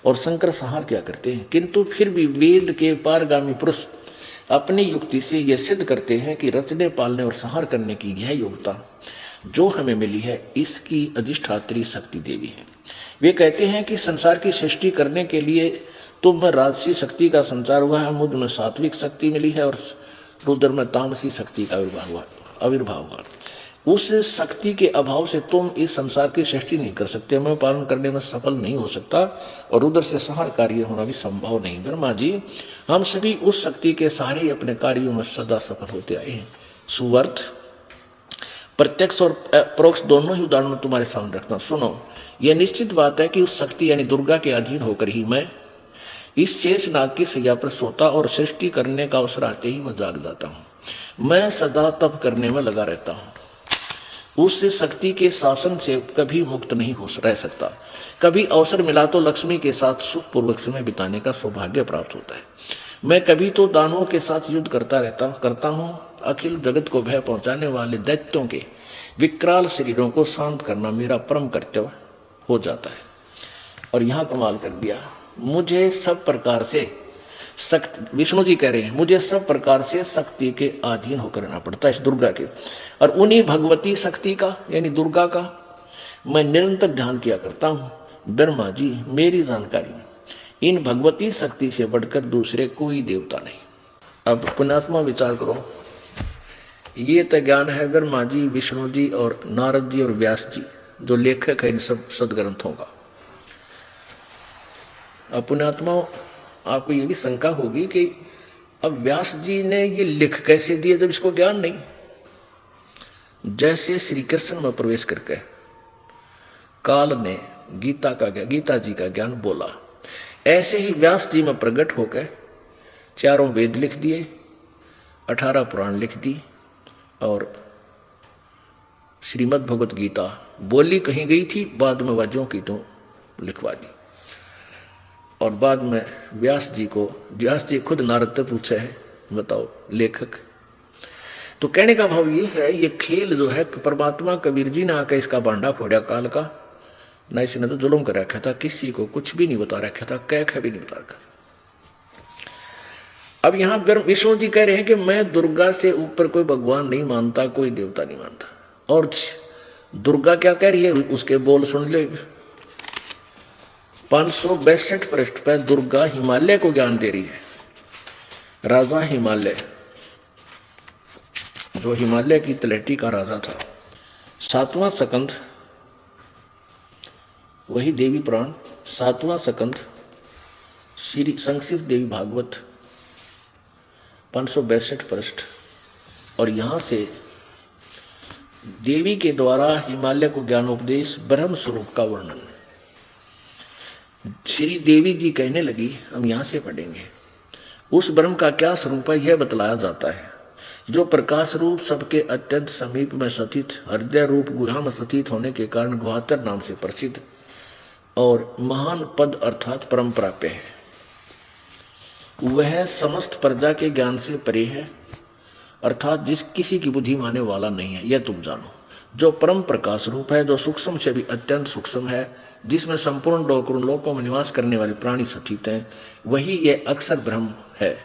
और शंकर संहार क्या करते हैं। किंतु फिर भी वेद के पारगामी पुरुष अपनी युक्ति से यह सिद्ध करते हैं कि रचने, पालने और संहार करने की यह योग्यता जो हमें मिली है, इसकी अधिष्ठात्री शक्ति देवी है। वे कहते हैं कि संसार की सृष्टि करने के लिए तुम में राजसी शक्ति का संचार हुआ है, मुझ में सात्विक शक्ति मिली है और रुद्र में तामसी शक्ति का आविर्भाव हुआ। उस शक्ति के अभाव से तुम इस संसार की सृष्टि नहीं कर सकते, मैं पालन करने में सफल नहीं हो सकता, और रुद्र से संहार कार्य होना भी संभव नहीं। ब्रह्मा जी, हम सभी उस शक्ति के सहारे अपने कार्यों में सदा सफल होते आए हैं। सुवर्थ प्रत्यक्ष और परोक्ष दोनों ही उदाहरण तुम्हारे सामने रखना। सुनो, यह निश्चित बात है कि उस शक्ति यानी दुर्गा के अधीन होकर ही मैं इस शेष नाग की सैया पर सोता और सृष्टि करने का अवसर आते ही मैं जाग जाता हूँ। मैं सदा तप करने में लगा रहता हूँ। उस शक्ति के शासन से कभी मुक्त नहीं हो रह सकता। कभी अवसर मिला तो लक्ष्मी के साथ सुखपूर्वक समय बिताने का सौभाग्य प्राप्त होता है। मैं कभी तो दानवों के साथ युद्ध करता हूँ। अखिल जगत को भय पहुंचाने वाले दैत्यों के विकराल शरीरों को शांत करना मेरा परम कर्तव्य हो जाता है। और यहाँ कमाल कर दिया, मुझे सब प्रकार से शक्ति, विष्णु जी कह रहे हैं, मुझे सब प्रकार से शक्ति के अधीन होकर रहना पड़ता है, इस दुर्गा के। और उन्हीं भगवती शक्ति का यानी दुर्गा का मैं निरंतर ध्यान किया करता हूँ। ब्रह्मा जी, मेरी जानकारी में इन भगवती शक्ति से बढ़कर दूसरे कोई देवता नहीं। अब पुण्यात्मा विचार करो, ये तो ज्ञान है ब्रह्मा जी, विष्णु जी और नारद जी और व्यास जी जो लेखक है इन सब सदग्रंथों का। अब पुण्यात्मा, आपको ये भी शंका होगी कि अब व्यास जी ने ये लिख कैसे दिए जब इसको ज्ञान नहीं। जैसे श्री कृष्ण में प्रवेश करके काल ने गीता जी का ज्ञान बोला, ऐसे ही व्यास जी में प्रकट होकर 4 वेद लिख दिए, 18 पुराण लिख दी, और श्रीमद् भगवत गीता बोली कहीं गई थी, बाद में वाद्यों की तो लिखवा दी। और बाद में व्यास जी खुद नारद से पूछे है, बताओ लेखक। तो कहने का भाव ये है, ये खेल जो है परमात्मा कबीर जी ने आकर इसका बांडा फोड़ा काल का। ना इसने तो जुल्म कर रखा था, किसी को कुछ भी नहीं बता रखा था, कह भी नहीं बता रखा। अब यहाँ विष्णु जी कह रहे हैं कि मैं दुर्गा से ऊपर कोई भगवान नहीं मानता, कोई देवता नहीं मानता। और दुर्गा क्या कह रही है, उसके बोल सुन ले। 562 पृष्ठ पर दुर्गा हिमालय को ज्ञान दे रही है। राजा हिमालय, जो हिमालय की तलहटी का राजा था, 7वां स्कंध वही देवी पुराण, 7वां स्कंध श्री संक्षिप्त देवी भागवत 562 पृष्ठ। और यहाँ से देवी के द्वारा हिमालय को ज्ञानोपदेश ब्रह्म स्वरूप का वर्णन श्री देवी जी कहने लगी। हम यहाँ से पढ़ेंगे, उस ब्रह्म का क्या स्वरूप है यह बतलाया जाता है, जो प्रकाश रूप सबके अत्यंत समीप में स्थित, हृदय रूप गुहा में स्थित होने के कारण गुहातर नाम से प्रसिद्ध और महान पद अर्थात परम प्राप्य है। वह समस्त प्रजा के ज्ञान से परे है, अर्थात जिस किसी की बुद्धि माने वाला नहीं है, यह तुम जानो। जो परम प्रकाश रूप है, जो सूक्ष्म से भी अत्यंत सूक्ष्म है, जिसमें संपूर्ण लोकों में निवास करने वाले प्राणी स्थित हैं, वही यह अक्षर ब्रह्म है।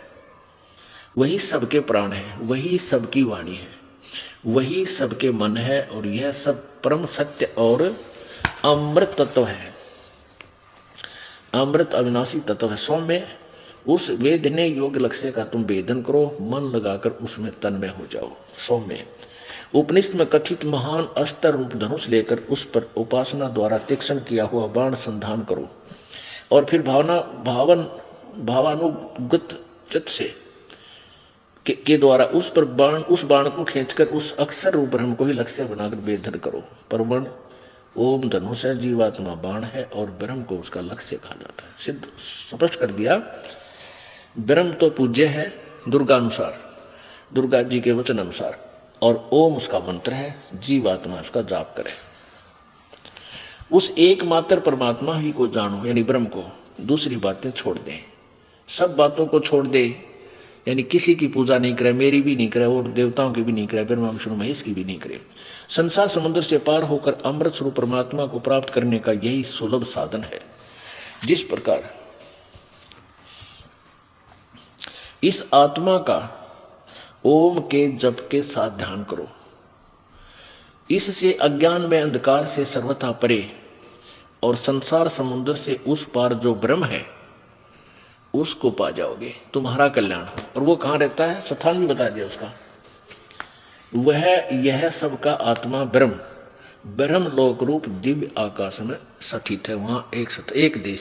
वही सबके प्राण है, वही सबकी वाणी है, वही सबके मन है, और यह सब परम सत्य और अमृत तत्व है। अमृत अविनाशी तत्व है। सौम्य उस वेदने योग्य लक्ष्य का तुम वेदन करो, मन लगाकर उसमें तन्मय हो जाओ। सौम्य उपनिषद में कथित महान अस्त्र रूप धनुष लेकर उस पर उपासना द्वारा तीक्ष्ण किया हुआ बाण संधान करो, और फिर भावानुगत चित्त से के द्वारा उस बाण को खींचकर उस अक्षर रूप ब्रह्म को ही लक्ष्य बनाकर वेदन करो। परमण ओम धनुष है, जीवात्मा बाण है, और ब्रह्म को उसका लक्ष्य कहा जाता है। सिद्ध स्पष्ट कर दिया। ब्रह्म तो पूज्य है दुर्गा अनुसार, दुर्गा जी के वचन अनुसार, और ओम उसका मंत्र है, जीवात्मा उसका जाप करे। उस एकमात्र परमात्मा ही को जानो, यानी ब्रह्म को। दूसरी बातें छोड़ दें, सब बातों को छोड़ दे, यानी किसी की पूजा नहीं करे, मेरी भी नहीं करे, और देवताओं की भी नहीं करे, ब्रह्मा विष्णु महेश की भी नहीं करे। संसार समुद्र से पार होकर अमृत स्वरूप परमात्मा को प्राप्त करने का यही सुलभ साधन है। जिस प्रकार इस आत्मा का ओम के जप के साथ ध्यान करो, इससे अज्ञान में अंधकार से सर्वथा परे और संसार समुद्र से उस पार जो ब्रह्म है उसको पा जाओगे, तुम्हारा कल्याण हो। और वो कहाँ रहता है, स्थान भी बता दिया उसका। वह यह सबका आत्मा ब्रह्म लोक रूप दिव्य आकाश में स्थित है। वहां एक देश